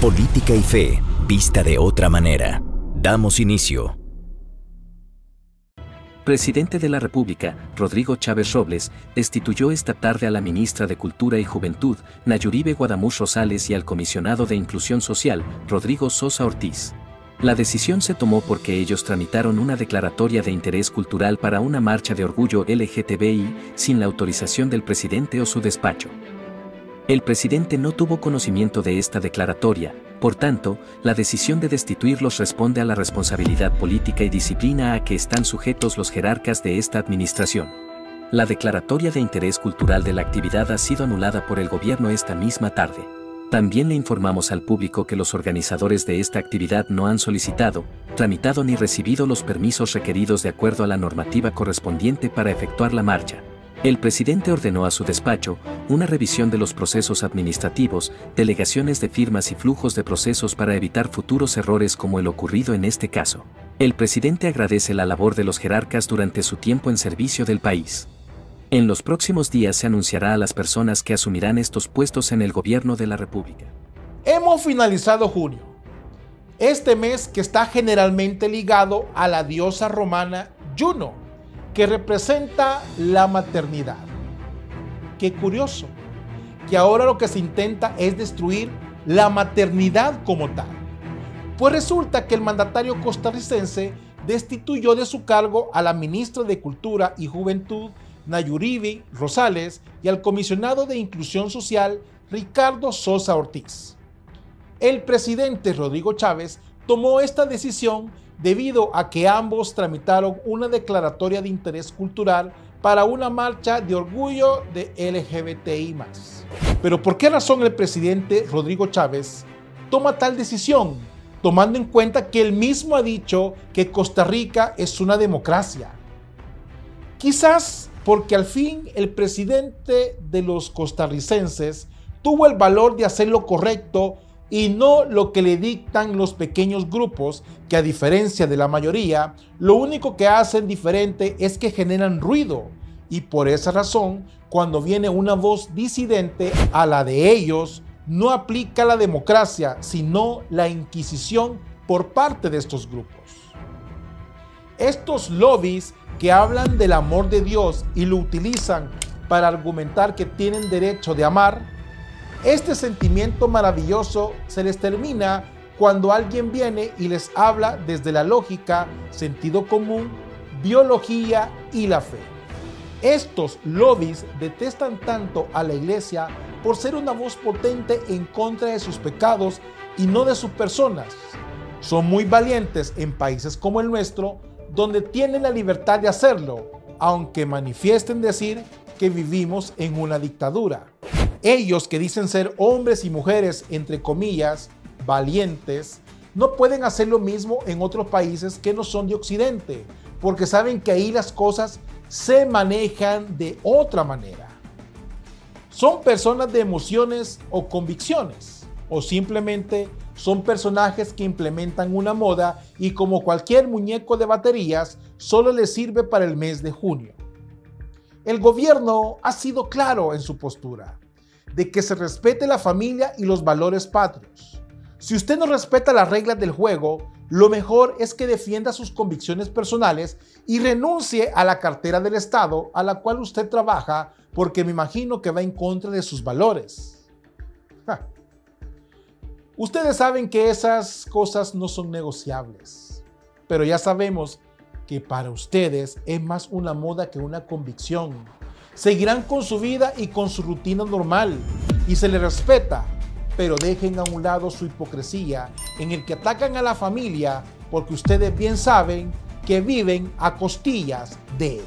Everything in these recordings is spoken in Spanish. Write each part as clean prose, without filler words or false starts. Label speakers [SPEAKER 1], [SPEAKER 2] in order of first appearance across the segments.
[SPEAKER 1] Política y fe, vista de otra manera. Damos inicio.
[SPEAKER 2] Presidente de la República, Rodrigo Chávez Robles, destituyó esta tarde a la ministra de Cultura y Juventud, Nayuribe Guadamush Rosales, y al comisionado de Inclusión Social, Rodrigo Sosa Ortiz. La decisión se tomó porque ellos tramitaron una declaratoria de interés cultural para una marcha de orgullo LGTBI sin la autorización del presidente o su despacho. El presidente no tuvo conocimiento de esta declaratoria, por tanto, la decisión de destituirlos responde a la responsabilidad política y disciplina a que están sujetos los jerarcas de esta administración. La declaratoria de interés cultural de la actividad ha sido anulada por el gobierno esta misma tarde. También le informamos al público que los organizadores de esta actividad no han solicitado, tramitado ni recibido los permisos requeridos de acuerdo a la normativa correspondiente para efectuar la marcha. El presidente ordenó a su despacho una revisión de los procesos administrativos, delegaciones de firmas y flujos de procesos para evitar futuros errores como el ocurrido en este caso. El presidente agradece la labor de los jerarcas durante su tiempo en servicio del país. En los próximos días se anunciará a las personas que asumirán estos puestos en el gobierno de la República.
[SPEAKER 3] Hemos finalizado junio, este mes que está generalmente ligado a la diosa romana Juno, que representa la maternidad. Qué curioso, que ahora lo que se intenta es destruir la maternidad como tal. Pues resulta que el mandatario costarricense destituyó de su cargo a la ministra de Cultura y Juventud, Nayuribe Rosales, y al comisionado de Inclusión Social, Ricardo Sosa Ortiz. El presidente Rodrigo Chávez tomó esta decisión debido a que ambos tramitaron una declaratoria de interés cultural para una marcha de orgullo de LGBTI+. Pero ¿por qué razón el presidente Rodrigo Chávez toma tal decisión, tomando en cuenta que él mismo ha dicho que Costa Rica es una democracia? Quizás porque al fin el presidente de los costarricenses tuvo el valor de hacer lo correcto y no lo que le dictan los pequeños grupos que, a diferencia de la mayoría, lo único que hacen diferente es que generan ruido, y por esa razón, cuando viene una voz disidente a la de ellos, no aplica la democracia, sino la inquisición por parte de estos grupos. Estos lobbies que hablan del amor de Dios y lo utilizan para argumentar que tienen derecho de amar, este sentimiento maravilloso se les termina cuando alguien viene y les habla desde la lógica, sentido común, biología y la fe. Estos lobbies detestan tanto a la iglesia por ser una voz potente en contra de sus pecados y no de sus personas. Son muy valientes en países como el nuestro, donde tienen la libertad de hacerlo, aunque manifiesten decir que vivimos en una dictadura. Ellos, que dicen ser hombres y mujeres, entre comillas, valientes, no pueden hacer lo mismo en otros países que no son de Occidente, porque saben que ahí las cosas se manejan de otra manera. Son personas de emociones o convicciones, o simplemente son personajes que implementan una moda y, como cualquier muñeco de baterías, solo les sirve para el mes de junio. El gobierno ha sido claro en su postura de que se respete la familia y los valores patrios. Si usted no respeta las reglas del juego, lo mejor es que defienda sus convicciones personales y renuncie a la cartera del Estado a la cual usted trabaja, porque me imagino que va en contra de sus valores. Ustedes saben que esas cosas no son negociables, pero ya sabemos que para ustedes es más una moda que una convicción. Seguirán con su vida y con su rutina normal, y se les respeta, pero dejen a un lado su hipocresía en el que atacan a la familia, porque ustedes bien saben que viven a costillas de él.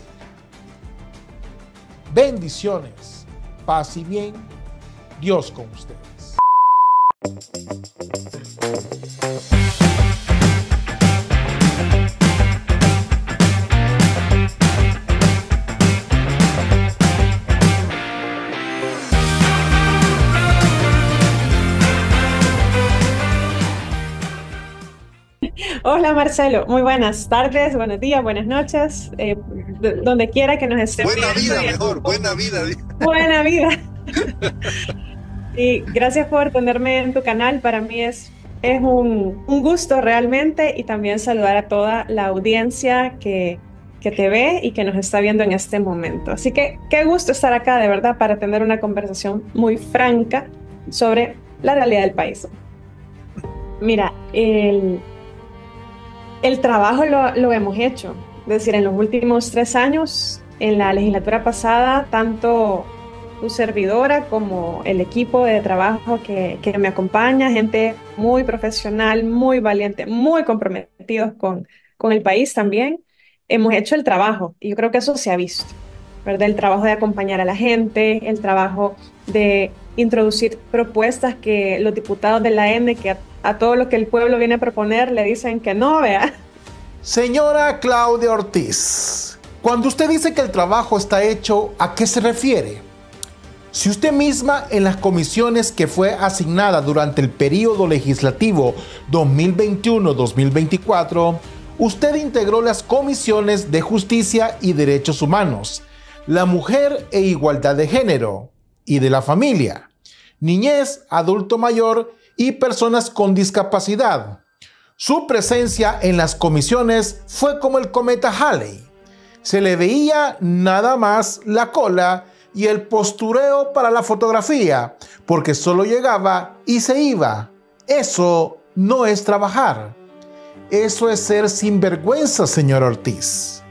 [SPEAKER 3] Bendiciones, paz y bien, Dios con ustedes.
[SPEAKER 4] Hola Marcelo, muy buenas tardes, buenos días, buenas noches, donde quiera que nos estén
[SPEAKER 5] Buena
[SPEAKER 4] viendo.
[SPEAKER 5] vida, mejor, buena vida.
[SPEAKER 4] Buena vida. Y gracias por tenerme en tu canal. Para mí es un gusto realmente y también saludar a toda la audiencia que te ve y que nos está viendo en este momento. Así que qué gusto estar acá, de verdad, para tener una conversación muy franca sobre la realidad del país. Mira, el trabajo lo hemos hecho. Es decir, en los últimos 3 años, en la legislatura pasada, tanto tu servidora como el equipo de trabajo que me acompaña, gente muy profesional, muy valiente, muy comprometidos con el país también, hemos hecho el trabajo y yo creo que eso se ha visto, ¿verdad? El trabajo de acompañar a la gente, el trabajo de introducir propuestas que los diputados de la N, que a todo lo que el pueblo viene a proponer, le dicen que no, vea.
[SPEAKER 3] Señora Claudia Ortiz, cuando usted dice que el trabajo está hecho, ¿a qué se refiere? Si usted misma en las comisiones que fue asignada durante el periodo legislativo 2021-2024, usted integró las comisiones de Justicia y Derechos Humanos, la Mujer e Igualdad de Género y de la Familia, Niñez, Adulto Mayor y Personas con Discapacidad. Su presencia en las comisiones fue como el cometa Halley. Se le veía nada más la cola y el postureo para la fotografía, porque solo llegaba y se iba. Eso no es trabajar. Eso es ser sinvergüenza, señor Ortiz,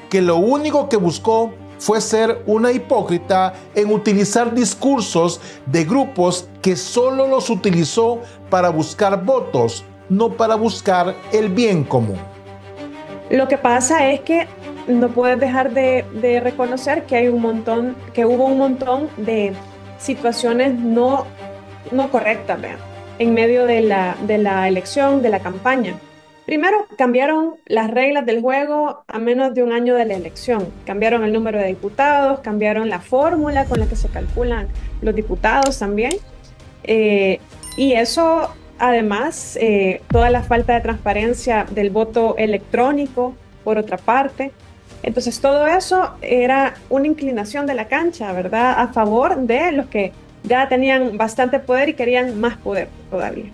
[SPEAKER 3] que lo único que buscó fue ser una hipócrita en utilizar discursos de grupos que solo los utilizó para buscar votos, no para buscar el bien común.
[SPEAKER 4] Lo que pasa es que no puedes dejar de reconocer que hubo un montón de situaciones no correctas, vean, en medio de la elección, de la campaña. Primero, cambiaron las reglas del juego a menos de un año de la elección. Cambiaron el número de diputados, cambiaron la fórmula con la que se calculan los diputados también. Y eso, además, toda la falta de transparencia del voto electrónico, por otra parte. Entonces, todo eso era una inclinación de la cancha, ¿verdad? A favor de los que ya tenían bastante poder y querían más poder todavía.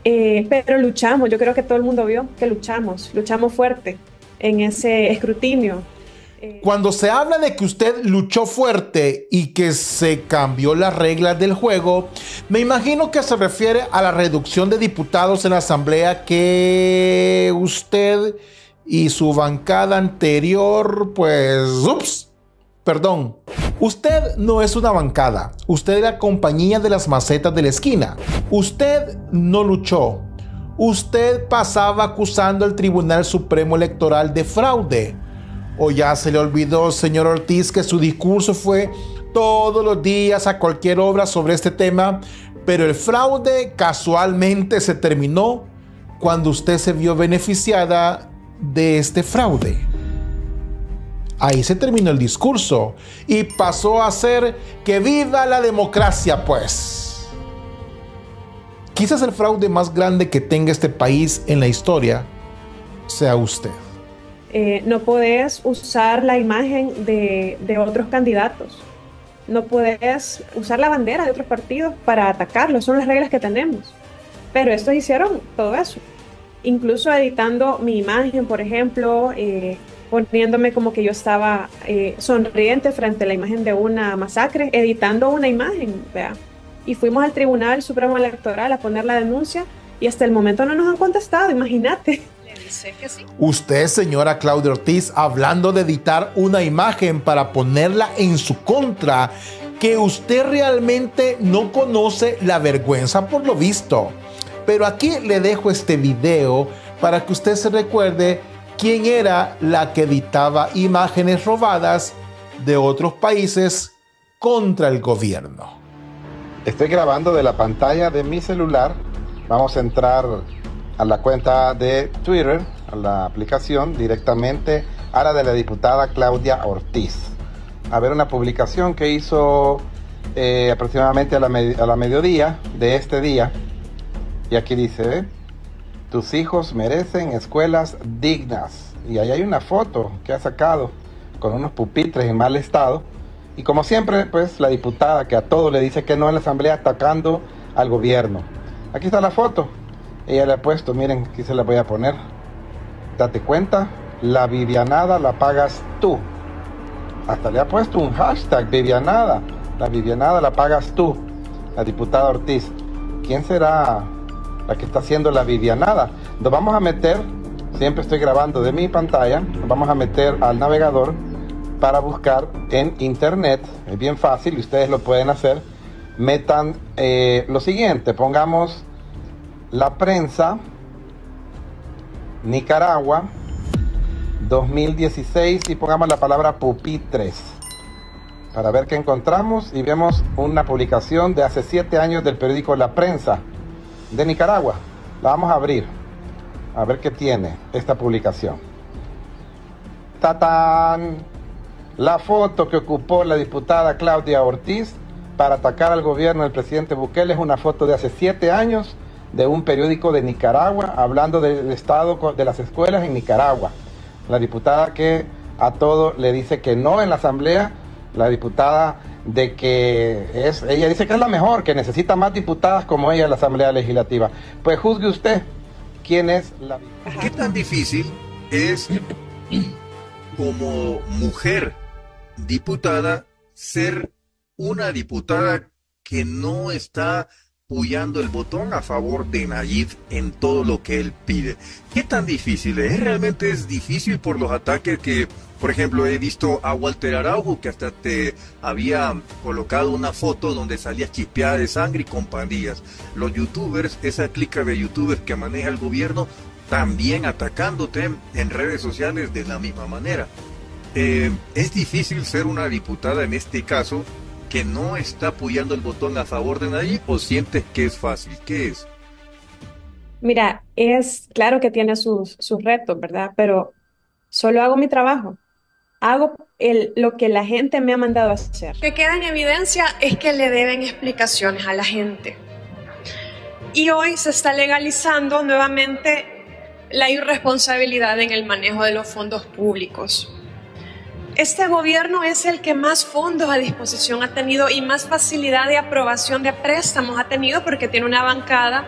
[SPEAKER 4] Pero luchamos, yo creo que todo el mundo vio que luchamos fuerte en ese escrutinio.
[SPEAKER 3] Cuando se habla de que usted luchó fuerte y que se cambió las reglas del juego, me imagino que se refiere a la reducción de diputados en la asamblea que usted y su bancada anterior, usted no es una bancada, usted es la compañía de las macetas de la esquina. Usted no luchó, usted pasaba acusando al Tribunal Supremo Electoral de fraude. ¿O ya se le olvidó, señor Ortiz, que su discurso fue todos los días a cualquier hora sobre este tema, pero el fraude casualmente se terminó cuando usted se vio beneficiada de este fraude? Ahí se terminó el discurso y pasó a ser que viva la democracia, pues. Quizás el fraude más grande que tenga este país en la historia sea usted.
[SPEAKER 4] No podés usar la imagen de otros candidatos. No podés usar la bandera de otros partidos para atacarlos. Son las reglas que tenemos. Pero estos hicieron todo eso. Incluso editando mi imagen, por ejemplo, poniéndome como que yo estaba sonriente frente a la imagen de una masacre, editando una imagen, ¿vea? Y fuimos al Tribunal Supremo Electoral a poner la denuncia y hasta el momento no nos han contestado, imagínate. Le dice que sí.
[SPEAKER 3] Usted, señora Claudia Ortiz, hablando de editar una imagen para ponerla en su contra, que usted realmente no conoce la vergüenza por lo visto. Pero aquí le dejo este video para que usted se recuerde quién era la que editaba imágenes robadas de otros países contra el gobierno.
[SPEAKER 5] Estoy grabando de la pantalla de mi celular. Vamos a entrar a la cuenta de Twitter, a la aplicación, directamente a la de la diputada Claudia Ortiz. A ver una publicación que hizo aproximadamente a la mediodía de este día. Y aquí dice, ¿ve? Tus hijos merecen escuelas dignas. Y ahí hay una foto que ha sacado con unos pupitres en mal estado. Y como siempre, pues la diputada que a todo le dice que no en la asamblea, atacando al gobierno. Aquí está la foto. Ella le ha puesto, miren, aquí se la voy a poner. Date cuenta, la Vivianada la pagas tú. Hasta le ha puesto un hashtag, Vivianada. La Vivianada la pagas tú, la diputada Ortiz. ¿Quién será la que está haciendo la Vivianada? Nos vamos a meter, siempre estoy grabando de mi pantalla, nos vamos a meter al navegador para buscar en internet. Es bien fácil y ustedes lo pueden hacer. Metan lo siguiente, pongamos La Prensa, Nicaragua, 2016 y pongamos la palabra pupitres para ver qué encontramos y vemos una publicación de hace 7 años del periódico La Prensa de Nicaragua. La vamos a abrir a ver qué tiene esta publicación. ¡Tatán! La foto que ocupó la diputada Claudia Ortiz para atacar al gobierno del presidente Bukele es una foto de hace 7 años de un periódico de Nicaragua hablando del estado de las escuelas en Nicaragua. La diputada que a todo le dice que no en la asamblea, la diputada de que ella dice que es la mejor, que necesita más diputadas como ella en la asamblea legislativa. Pues juzgue usted quién es la...
[SPEAKER 6] ¿Qué tan difícil es como mujer diputada ser una diputada que no está apoyando el botón a favor de Nayib en todo lo que él pide? ¿Qué tan difícil es? Realmente es difícil por los ataques que, por ejemplo, he visto a Walter Araujo, que hasta te había colocado una foto donde salías chispeada de sangre y con pandillas. Los youtubers, esa clica de youtubers que maneja el gobierno, también atacándote en redes sociales de la misma manera. Es difícil ser una diputada en este caso que no está apoyando el botón a favor de nadie, o sientes que es fácil. ¿Qué es?
[SPEAKER 4] Mira, es claro que tiene sus retos, ¿verdad? Pero solo hago mi trabajo. Hago lo que la gente me ha mandado a hacer.
[SPEAKER 7] Lo que queda en evidencia es que le deben explicaciones a la gente. Y hoy se está legalizando nuevamente la irresponsabilidad en el manejo de los fondos públicos. Este gobierno es el que más fondos a disposición ha tenido y más facilidad de aprobación de préstamos ha tenido porque tiene una bancada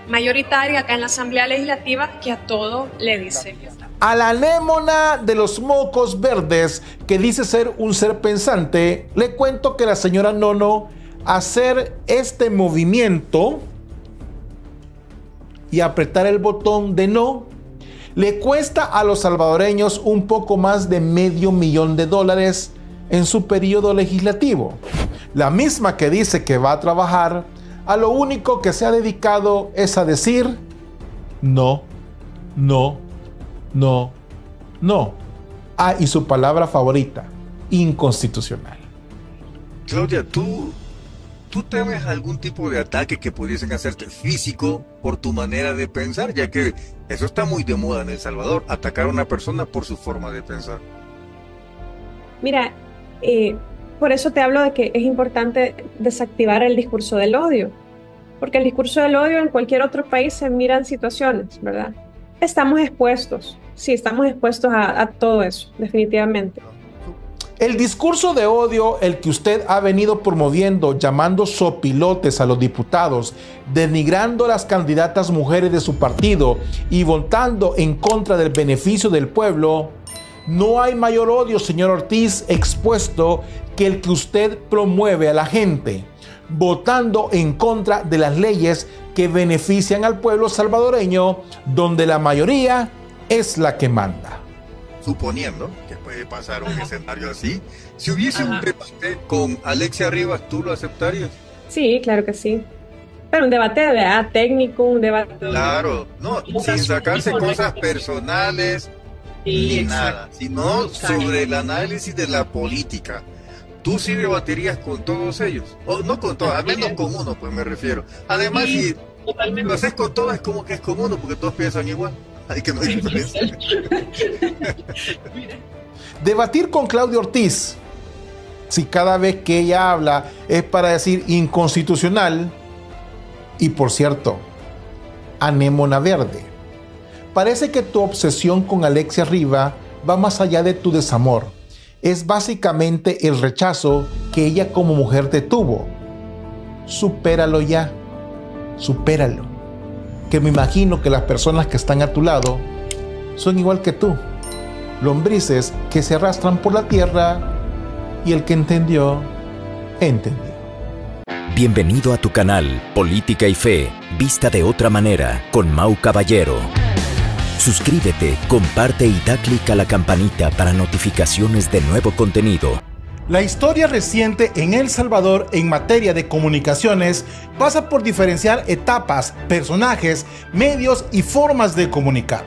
[SPEAKER 7] mayoritaria acá en la Asamblea Legislativa que a todo le dice.
[SPEAKER 3] A la anémona de los mocos verdes, que dice ser un ser pensante, le cuento que la señora Nono, hacer este movimiento y apretar el botón de no, le cuesta a los salvadoreños un poco más de $500,000 en su periodo legislativo. La misma que dice que va a trabajar, a lo único que se ha dedicado es a decir no, no, no, no. Ah, y su palabra favorita, inconstitucional.
[SPEAKER 6] Claudia, ¿tú temes algún tipo de ataque que pudiesen hacerte físico por tu manera de pensar? Ya que eso está muy de moda en El Salvador, atacar a una persona por su forma de pensar.
[SPEAKER 4] Mira, por eso te hablo de que es importante desactivar el discurso del odio, porque el discurso del odio en cualquier otro país se miran situaciones, ¿verdad? Estamos expuestos, sí, estamos expuestos a todo eso, definitivamente.
[SPEAKER 3] El discurso de odio, el que usted ha venido promoviendo, llamando sopilotes a los diputados, denigrando a las candidatas mujeres de su partido y votando en contra del beneficio del pueblo, no hay mayor odio, señor Ortiz, expuesto que el que usted promueve a la gente, votando en contra de las leyes que benefician al pueblo salvadoreño, donde la mayoría es la que manda.
[SPEAKER 6] Suponiendo que puede pasar un escenario así, si hubiese un debate con Alexia Rivas, ¿tú lo aceptarías?
[SPEAKER 4] Sí, claro que sí. Pero un debate, ¿verdad? Técnico, un debate...
[SPEAKER 6] Claro, no, sin sacarse cosas personales ni nada, sino sobre el análisis de la política. ¿Tú sí debatirías con todos ellos? O no con todos, al menos con uno, pues me refiero. Además, si lo haces con todos, es como que es con uno, porque todos piensan igual. Hay que no hay diferencia.
[SPEAKER 3] Debatir con Claudia Ortiz, si cada vez que ella habla es para decir inconstitucional, y por cierto, anémona verde, parece que tu obsesión con Alexia Rivas va más allá de tu desamor es básicamente el rechazo que ella como mujer te tuvo. Supéralo ya, supéralo. Que me imagino que las personas que están a tu lado son igual que tú, lombrices que se arrastran por la tierra, y el que entendió, entendió.
[SPEAKER 1] Bienvenido a tu canal Política y Fe, vista de otra manera, con Mau Caballero. Suscríbete, comparte y da clic a la campanita para notificaciones de nuevo contenido.
[SPEAKER 3] La historia reciente en El Salvador en materia de comunicaciones pasa por diferenciar etapas, personajes, medios y formas de comunicar.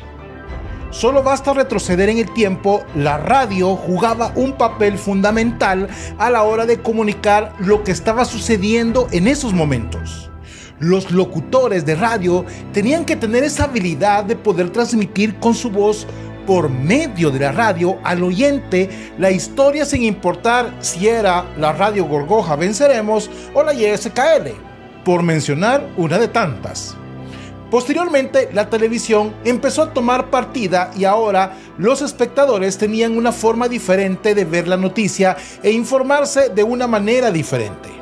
[SPEAKER 3] Solo basta retroceder en el tiempo, la radio jugaba un papel fundamental a la hora de comunicar lo que estaba sucediendo en esos momentos. Los locutores de radio tenían que tener esa habilidad de poder transmitir con su voz por medio de la radio al oyente la historia sin importar si era la radio Gorgoja Venceremos o la YSKL, por mencionar una de tantas. Posteriormente, la televisión empezó a tomar partida y ahora los espectadores tenían una forma diferente de ver la noticia e informarse de una manera diferente.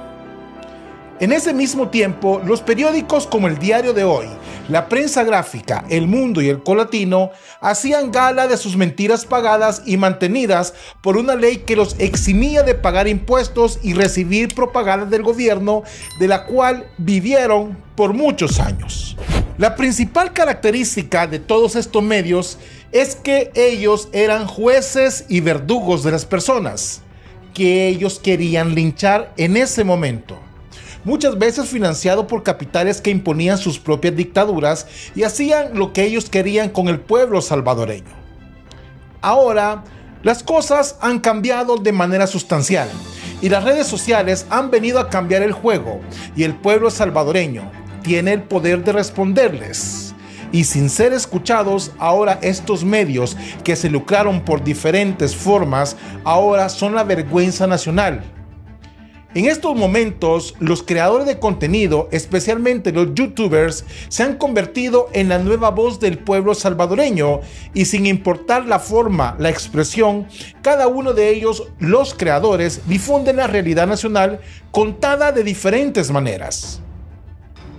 [SPEAKER 3] En ese mismo tiempo, los periódicos como El Diario de Hoy, la Prensa Gráfica, El Mundo y El Colatino hacían gala de sus mentiras pagadas y mantenidas por una ley que los eximía de pagar impuestos y recibir propaganda del gobierno, de la cual vivieron por muchos años. La principal característica de todos estos medios es que ellos eran jueces y verdugos de las personas que ellos querían linchar en ese momento. Muchas veces financiado por capitales que imponían sus propias dictaduras y hacían lo que ellos querían con el pueblo salvadoreño. Ahora, las cosas han cambiado de manera sustancial y las redes sociales han venido a cambiar el juego, y el pueblo salvadoreño tiene el poder de responderles. Y sin ser escuchados, ahora estos medios que se lucraron por diferentes formas, ahora son la vergüenza nacional. En estos momentos, los creadores de contenido, especialmente los youtubers, se han convertido en la nueva voz del pueblo salvadoreño, y sin importar la forma, la expresión, cada uno de ellos, los creadores, difunden la realidad nacional contada de diferentes maneras.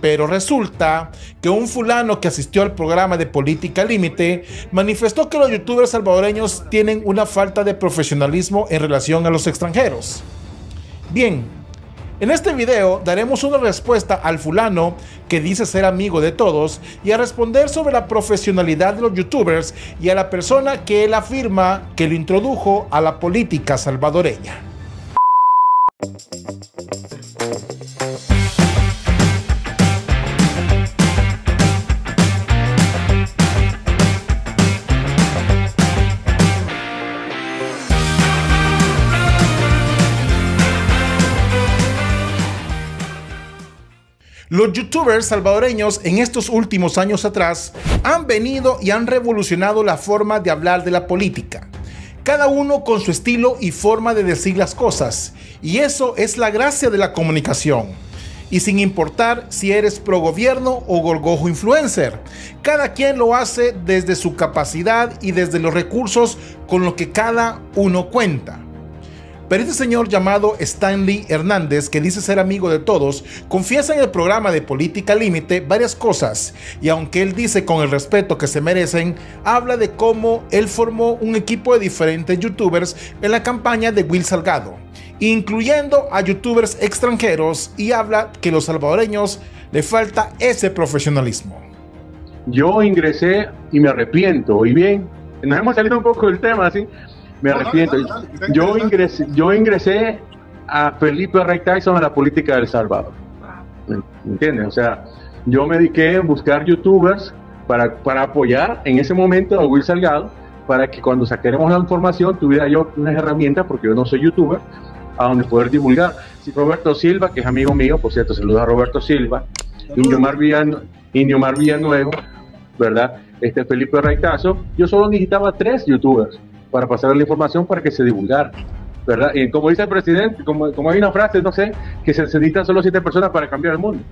[SPEAKER 3] Pero resulta que un fulano que asistió al programa de Política Límite manifestó que los youtubers salvadoreños tienen una falta de profesionalismo en relación a los extranjeros. Bien, en este video daremos una respuesta al fulano que dice ser amigo de todos, y a responder sobre la profesionalidad de los youtubers y a la persona que él afirma que lo introdujo a la política salvadoreña. Los youtubers salvadoreños en estos últimos años atrás han venido y han revolucionado la forma de hablar de la política, cada uno con su estilo y forma de decir las cosas, y eso es la gracia de la comunicación. Y sin importar si eres pro gobierno o gorgojo influencer, cada quien lo hace desde su capacidad y desde los recursos con lo que cada uno cuenta. Pero este señor llamado Stanley Hernández, que dice ser amigo de todos, confiesa en el programa de Política Límite varias cosas, y aunque él dice con el respeto que se merecen, habla de cómo él formó un equipo de diferentes youtubers en la campaña de Will Salgado, incluyendo a youtubers extranjeros, y habla que a los salvadoreños le falta ese profesionalismo.
[SPEAKER 8] Yo ingresé y me arrepiento, y bien, nos hemos salido un poco del tema, ¿sí? Me arrepiento. Yo ingresé a Felipe Ray Tyson a la política de El Salvador. ¿Me entiendes? O sea, yo me dediqué a buscar youtubers para apoyar en ese momento a Will Salgado, para que cuando saquemos la información tuviera yo unas herramientas, porque yo no soy youtuber, a donde poder divulgar. Si Roberto Silva, que es amigo mío, por cierto, saludos a Roberto Silva, Indio Mar Villanueva, ¿verdad? Felipe Ray Tyson, yo solo necesitaba 3 youtubers para pasar la información para que se divulgara, ¿verdad? Y como dice el presidente, como hay una frase, no sé, que se necesitan solo 7 personas para cambiar el mundo.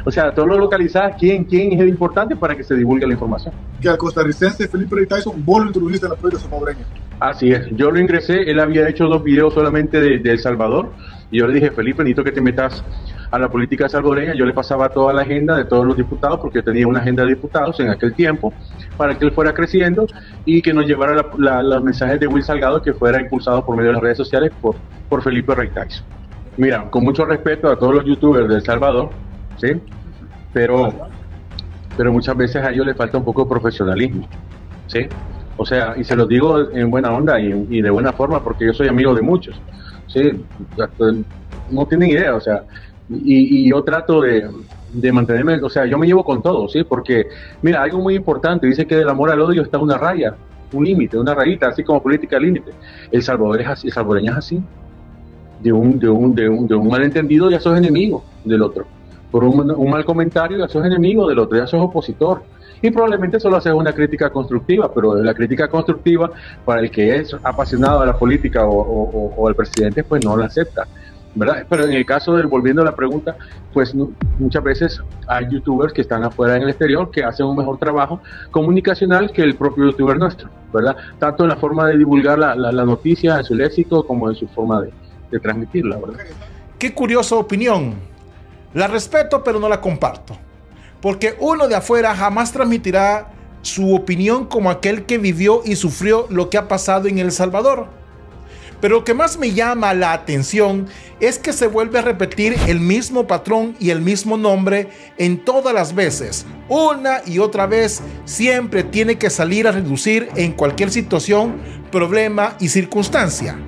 [SPEAKER 8] O sea, todo lo localizado, quién es el importante para que se divulgue la información.
[SPEAKER 9] Que al costarricense Felipe Ray Tyson vos lo introdujiste en la política salvadoreña.
[SPEAKER 8] Así es, yo lo ingresé, él había hecho 2 videos solamente de El Salvador, y yo le dije, Felipe, necesito que te metas a la política salvadoreña. Yo le pasaba toda la agenda de todos los diputados, porque yo tenía una agenda de diputados en aquel tiempo, para que él fuera creciendo y que nos llevara los mensajes de Will Salgado, que fuera impulsado por medio de las redes sociales por Felipe Rey Tyson. Mira, con mucho respeto a todos los youtubers de El Salvador, ¿sí? Pero muchas veces a ellos les falta un poco de profesionalismo, ¿sí? O sea, y se los digo en buena onda y de buena forma, porque yo soy amigo de muchos, ¿sí? No tienen idea, o sea, y yo trato de mantenerme, o sea, yo me llevo con todo, ¿sí? Porque, mira, algo muy importante, dice que del amor al odio está una raya, un límite, una rayita, así como política límite. El Salvador es así, el salvadoreño es así. De un malentendido ya sos enemigo del otro. Por un mal comentario ya sos enemigo del otro, ya sos opositor. Y probablemente solo haces una crítica constructiva, pero la crítica constructiva, para el que es apasionado de la política o al presidente, pues no la acepta, ¿verdad? Pero en el caso volviendo a la pregunta, pues muchas veces hay youtubers que están afuera en el exterior que hacen un mejor trabajo comunicacional que el propio youtuber nuestro, ¿verdad? Tanto en la forma de divulgar la noticia, en su léxico, como en su forma de transmitirla, ¿verdad?
[SPEAKER 3] Qué curiosa opinión. La respeto, pero no la comparto. Porque uno de afuera jamás transmitirá su opinión como aquel que vivió y sufrió lo que ha pasado en El Salvador. Pero lo que más me llama la atención es que se vuelve a repetir el mismo patrón y el mismo nombre en todas las veces. Una y otra vez siempre tiene que salir a reducir en cualquier situación, problema y circunstancia.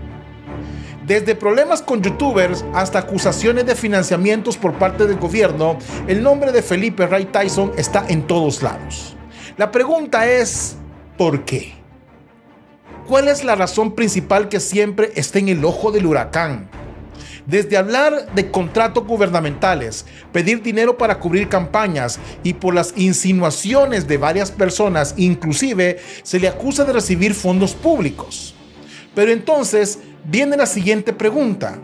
[SPEAKER 3] Desde problemas con youtubers hasta acusaciones de financiamientos por parte del gobierno, el nombre de Felipe Rey Tyson está en todos lados. La pregunta es, ¿por qué? ¿Cuál es la razón principal que siempre está en el ojo del huracán? Desde hablar de contratos gubernamentales, pedir dinero para cubrir campañas y por las insinuaciones de varias personas, inclusive se le acusa de recibir fondos públicos. Pero entonces viene la siguiente pregunta.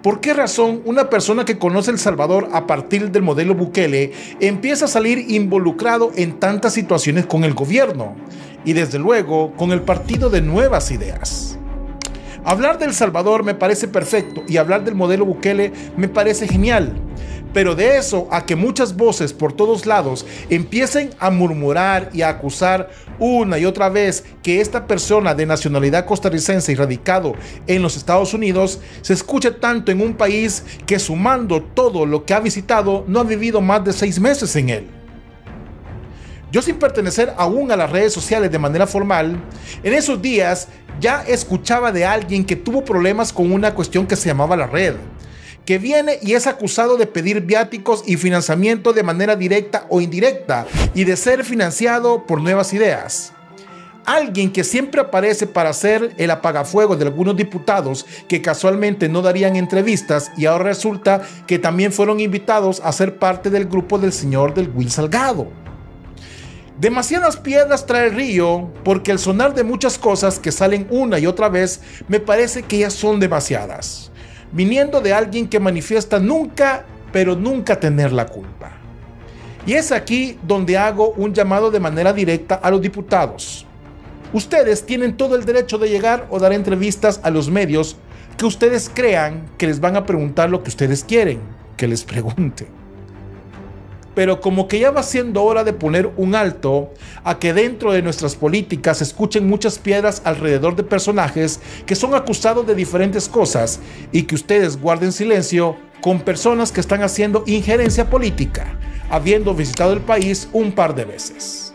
[SPEAKER 3] ¿Por qué razón una persona que conoce El Salvador a partir del modelo Bukele empieza a salir involucrado en tantas situaciones con el gobierno? Y desde luego con el Partido de Nuevas Ideas. Hablar de El Salvador me parece perfecto y hablar del modelo Bukele me parece genial. Pero de eso a que muchas voces por todos lados empiecen a murmurar y a acusar una y otra vez que esta persona de nacionalidad costarricense y radicado en los Estados Unidos se escucha tanto en un país que, sumando todo lo que ha visitado, no ha vivido más de 6 meses en él. Yo, sin pertenecer aún a las redes sociales de manera formal, en esos días ya escuchaba de alguien que tuvo problemas con una cuestión que se llamaba La Red, que viene y es acusado de pedir viáticos y financiamiento de manera directa o indirecta y de ser financiado por Nuevas Ideas. Alguien que siempre aparece para ser el apagafuego de algunos diputados que casualmente no darían entrevistas y ahora resulta que también fueron invitados a ser parte del grupo del señor del Will Salgado. Demasiadas piedras trae el río, porque el sonar de muchas cosas que salen una y otra vez me parece que ya son demasiadas, viniendo de alguien que manifiesta nunca, pero nunca tener la culpa. Y es aquí donde hago un llamado de manera directa a los diputados. Ustedes tienen todo el derecho de llegar o dar entrevistas a los medios que ustedes crean que les van a preguntar lo que ustedes quieren que les pregunten. Pero como que ya va siendo hora de poner un alto a que dentro de nuestras políticas se escuchen muchas piedras alrededor de personajes que son acusados de diferentes cosas y que ustedes guarden silencio con personas que están haciendo injerencia política, habiendo visitado el país un par de veces.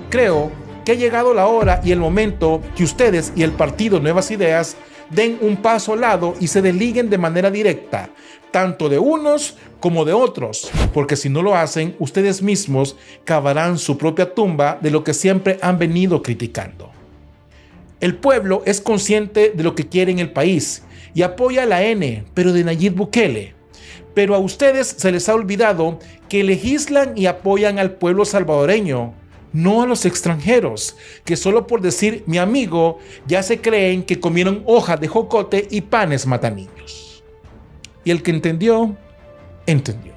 [SPEAKER 3] Creo que ha llegado la hora y el momento que ustedes y el Partido Nuevas Ideas den un paso al lado y se desliguen de manera directa, tanto de unos como de otros, porque si no lo hacen, ustedes mismos cavarán su propia tumba de lo que siempre han venido criticando. El pueblo es consciente de lo que quiere en el país y apoya a la N, pero de Nayib Bukele. Pero a ustedes se les ha olvidado que legislan y apoyan al pueblo salvadoreño, no a los extranjeros, que solo por decir mi amigo ya se creen que comieron hojas de jocote y panes mataniños. Y el que entendió, entendió.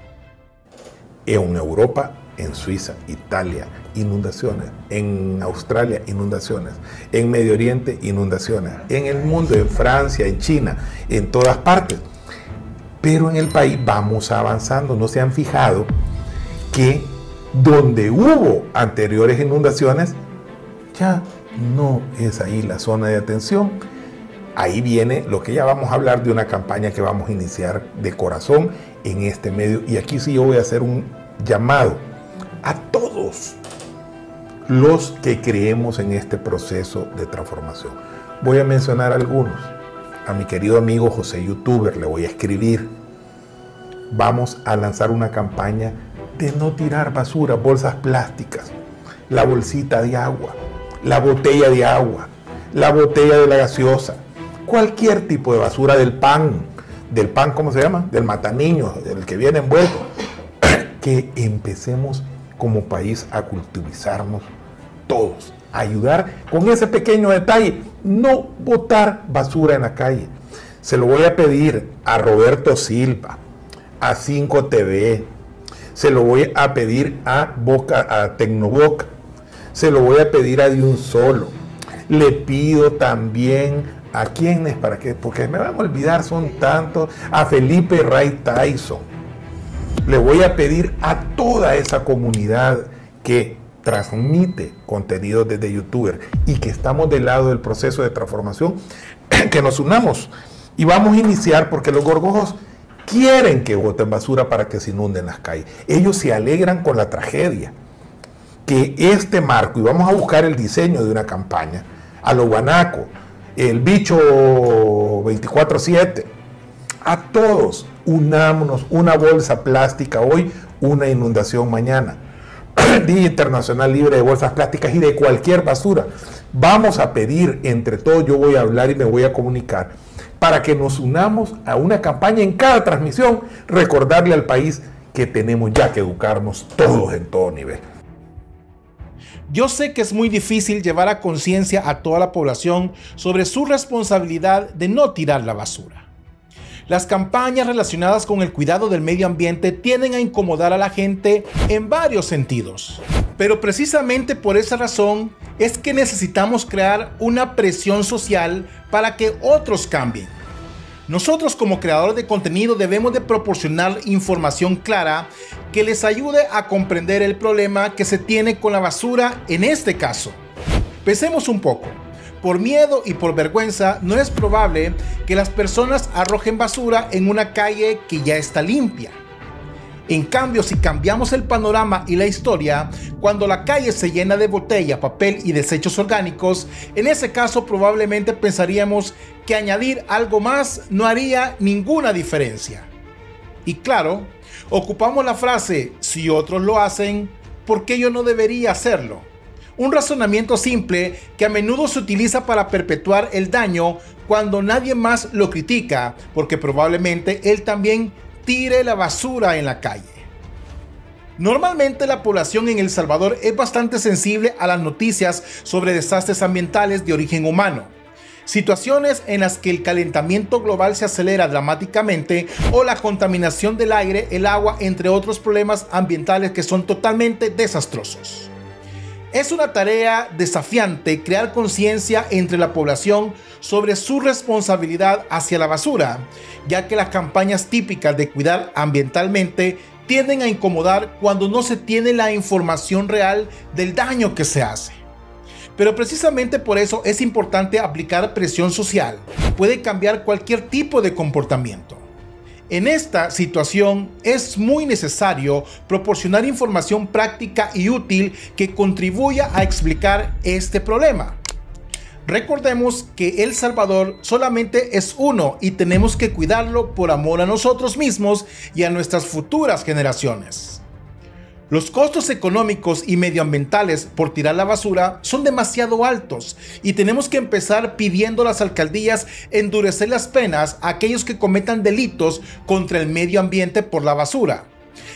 [SPEAKER 9] É uma Europa En Suiza, Italia, inundaciones. En Australia, inundaciones. En Medio Oriente, inundaciones. En el mundo, en Francia, en China, en todas partes. Pero en el país vamos avanzando. ¿No se han fijado que donde hubo anteriores inundaciones, ya no es ahí la zona de atención? Ahí viene lo que ya vamos a hablar de una campaña que vamos a iniciar de corazón en este medio. Y aquí sí yo voy a hacer un llamado a todos los que creemos en este proceso de transformación. Voy a mencionar algunos. A mi querido amigo José Youtuber le voy a escribir. Vamos a lanzar una campaña de no tirar basura, bolsas plásticas, la bolsita de agua, la botella de agua, la botella de la gaseosa, cualquier tipo de basura, del pan, ¿cómo se llama? Del mataniños, del que viene envuelto. Que empecemos como país a cultivizarnos todos, a ayudar con ese pequeño detalle, no botar basura en la calle. Se lo voy a pedir a Roberto Silva, a 5TV, se lo voy a pedir a Tecnoboca, se lo voy a pedir a De Un Solo. Le pido también a quienes, para qué, porque me van a olvidar, son tantos, a Felipe Ray Tyson. Le voy a pedir a toda esa comunidad que transmite contenido desde YouTuber y que estamos del lado del proceso de transformación, que nos unamos. Y vamos a iniciar porque los gorgojos quieren que boten basura para que se inunden las calles. Ellos se alegran con la tragedia. Que este marco, y vamos a buscar el diseño de una campaña, a lo guanaco, el bicho 24/7, a todos, unámonos, una bolsa plástica hoy, una inundación mañana. Día Internacional Libre de Bolsas Plásticas y de cualquier basura. Vamos a pedir entre todos, yo voy a hablar y me voy a comunicar, para que nos unamos a una campaña en cada transmisión, recordarle al país que tenemos ya que educarnos todos en todo nivel.
[SPEAKER 3] Yo sé que es muy difícil llevar a conciencia a toda la población sobre su responsabilidad de no tirar la basura. Las campañas relacionadas con el cuidado del medio ambiente tienden a incomodar a la gente en varios sentidos. Pero precisamente por esa razón es que necesitamos crear una presión social para que otros cambien. Nosotros como creadores de contenido debemos de proporcionar información clara que les ayude a comprender el problema que se tiene con la basura en este caso. Pensemos un poco. Por miedo y por vergüenza no es probable que las personas arrojen basura en una calle que ya está limpia. En cambio, si cambiamos el panorama y la historia, cuando la calle se llena de botella, papel y desechos orgánicos, en ese caso probablemente pensaríamos que añadir algo más no haría ninguna diferencia. Y claro, ocupamos la frase, si otros lo hacen, ¿por qué yo no debería hacerlo? Un razonamiento simple que a menudo se utiliza para perpetuar el daño cuando nadie más lo critica, porque probablemente él también tire la basura en la calle. Normalmente la población en El Salvador es bastante sensible a las noticias sobre desastres ambientales de origen humano. Situaciones en las que el calentamiento global se acelera dramáticamente o la contaminación del aire, el agua, entre otros problemas ambientales que son totalmente desastrosos. Es una tarea desafiante crear conciencia entre la población sobre su responsabilidad hacia la basura, ya que las campañas típicas de cuidar ambientalmente tienden a incomodar cuando no se tiene la información real del daño que se hace. Pero precisamente por eso es importante aplicar presión social. Puede cambiar cualquier tipo de comportamiento. En esta situación es muy necesario proporcionar información práctica y útil que contribuya a explicar este problema. Recordemos que El Salvador solamente es uno y tenemos que cuidarlo por amor a nosotros mismos y a nuestras futuras generaciones. Los costos económicos y medioambientales por tirar la basura son demasiado altos y tenemos que empezar pidiendo a las alcaldías endurecer las penas a aquellos que cometan delitos contra el medio ambiente por la basura.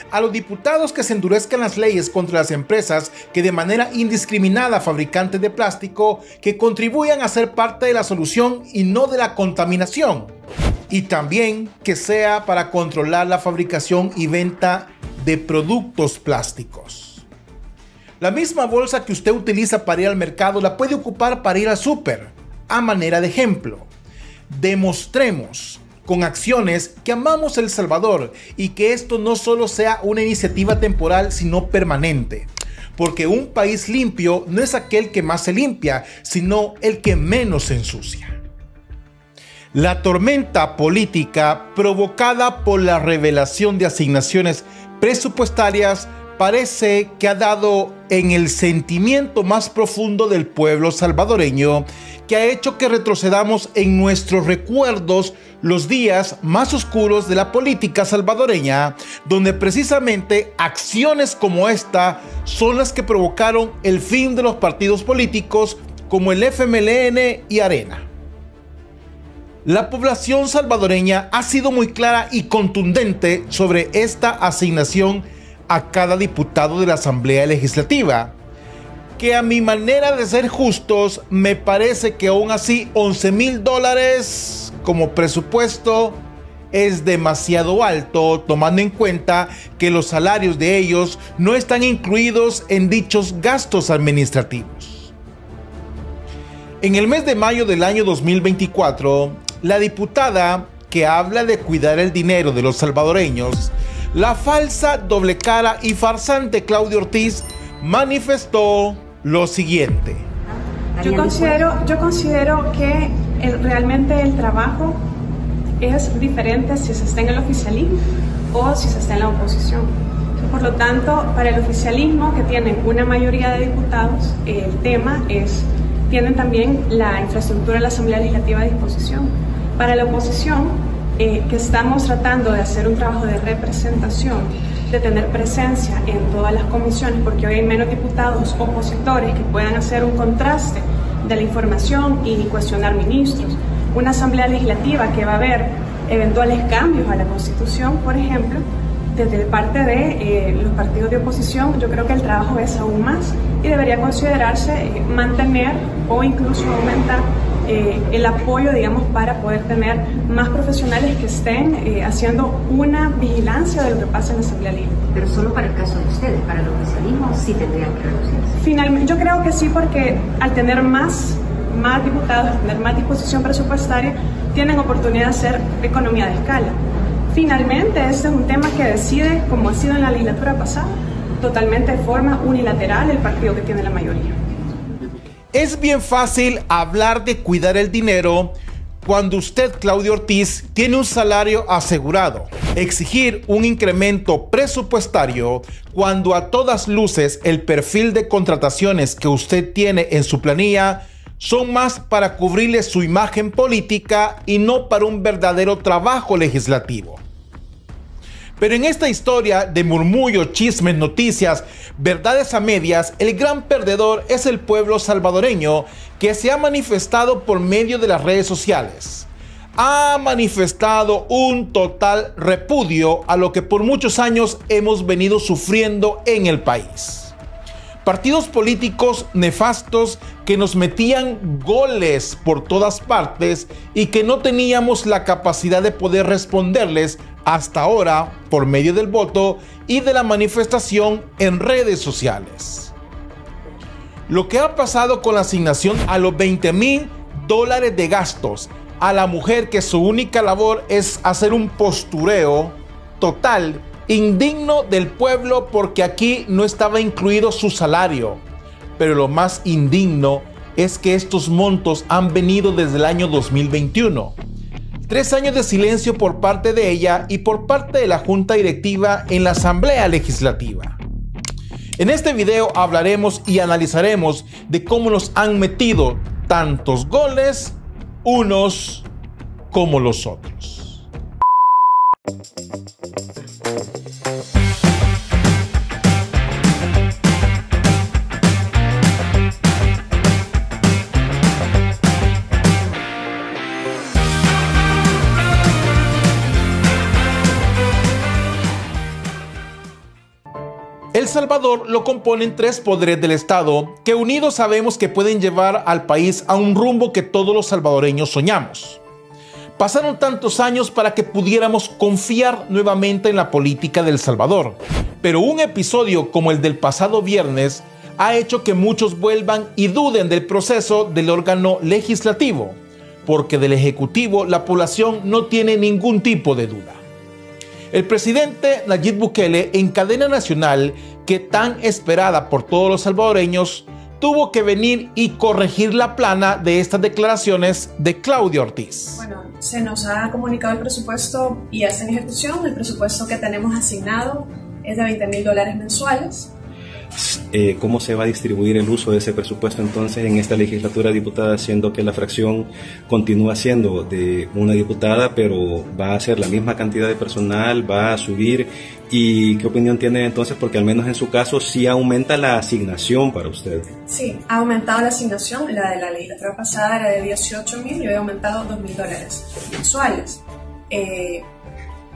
[SPEAKER 3] A los diputados que se endurezcan las leyes contra las empresas que de manera indiscriminada fabricantes de plástico que contribuyan a ser parte de la solución y no de la contaminación. Y también que sea para controlar la fabricación y venta de productos plásticos. La misma bolsa que usted utiliza para ir al mercado la puede ocupar para ir al súper. A manera de ejemplo, demostremos con acciones que amamos El Salvador y que esto no solo sea una iniciativa temporal, sino permanente. Porque un país limpio no es aquel que más se limpia, sino el que menos se ensucia. La tormenta política provocada por la revelación de asignaciones presupuestarias parece que ha dado en el sentimiento más profundo del pueblo salvadoreño, que ha hecho que retrocedamos en nuestros recuerdos los días más oscuros de la política salvadoreña, donde precisamente acciones como esta son las que provocaron el fin de los partidos políticos como el FMLN y Arena. La población salvadoreña ha sido muy clara y contundente sobre esta asignación a cada diputado de la Asamblea Legislativa, que a mi manera de ser justos me parece que aún así $11,000 como presupuesto es demasiado alto, tomando en cuenta que los salarios de ellos no están incluidos en dichos gastos administrativos. En el mes de mayo del año 2024, la diputada que habla de cuidar el dinero de los salvadoreños, la falsa, doble cara y farsante Claudia Ortiz, manifestó lo siguiente.
[SPEAKER 4] Yo considero que realmente el trabajo es diferente si se está en el oficialismo o si se está en la oposición. Por lo tanto, para el oficialismo, que tienen una mayoría de diputados, el tema es, tienen también la infraestructura de la Asamblea Legislativa a disposición. Para la oposición, que estamos tratando de hacer un trabajo de representación, de tener presencia en todas las comisiones, porque hoy hay menos diputados opositores que puedan hacer un contraste de la información y cuestionar ministros. Una asamblea legislativa que va a ver eventuales cambios a la Constitución, por ejemplo, desde parte de los partidos de oposición, yo creo que el trabajo es aún más y debería considerarse mantener o incluso aumentar el apoyo, digamos, para poder tener más profesionales que estén haciendo una vigilancia de lo que pasa en la Asamblea Legislativa.
[SPEAKER 10] Pero solo para el caso de ustedes, para el oficialismo sí tendrían que reducirse.
[SPEAKER 4] Finalmente, yo creo que sí, porque al tener más diputados, al tener más disposición presupuestaria, tienen oportunidad de hacer economía de escala. Finalmente, este es un tema que decide, como ha sido en la legislatura pasada, totalmente de forma unilateral el partido que tiene la mayoría.
[SPEAKER 3] Es bien fácil hablar de cuidar el dinero cuando usted, Claudia Ortiz, tiene un salario asegurado. Exigir un incremento presupuestario cuando a todas luces el perfil de contrataciones que usted tiene en su planilla son más para cubrirle su imagen política y no para un verdadero trabajo legislativo. Pero en esta historia de murmullo, chismes, noticias, verdades a medias, el gran perdedor es el pueblo salvadoreño, que se ha manifestado por medio de las redes sociales. Ha manifestado un total repudio a lo que por muchos años hemos venido sufriendo en el país. Partidos políticos nefastos que nos metían goles por todas partes y que no teníamos la capacidad de poder responderles hasta ahora por medio del voto y de la manifestación en redes sociales. Lo que ha pasado con la asignación a los $20,000 de gastos a la mujer, que su única labor es hacer un postureo total, indigno del pueblo, porque aquí no estaba incluido su salario. Pero lo más indigno es que estos montos han venido desde el año 2021. 3 años de silencio por parte de ella y por parte de la Junta Directiva en la Asamblea Legislativa. En este video hablaremos y analizaremos de cómo nos han metido tantos goles unos como los otros. El Salvador lo componen 3 poderes del Estado que unidos sabemos que pueden llevar al país a un rumbo que todos los salvadoreños soñamos. Pasaron tantos años para que pudiéramos confiar nuevamente en la política de El Salvador, pero un episodio como el del pasado viernes ha hecho que muchos vuelvan y duden del proceso del órgano legislativo, porque del Ejecutivo la población no tiene ningún tipo de duda. El presidente Nayib Bukele, en cadena nacional que tan esperada por todos los salvadoreños, tuvo que venir y corregir la plana de estas declaraciones de Claudia Ortiz.
[SPEAKER 7] Bueno, se nos ha comunicado el presupuesto y ya está en ejecución. El presupuesto que tenemos asignado es de $20,000 mensuales.
[SPEAKER 11] ¿Cómo se va a distribuir el uso de ese presupuesto entonces en esta legislatura, diputada, siendo que la fracción continúa siendo de una diputada, pero va a ser la misma cantidad de personal, va a subir? ¿Y qué opinión tiene entonces? Porque al menos en su caso sí aumenta la asignación para usted.
[SPEAKER 7] Sí, ha aumentado la asignación. La de la legislatura pasada era de $18,000 y hoy ha aumentado $2,000 mensuales.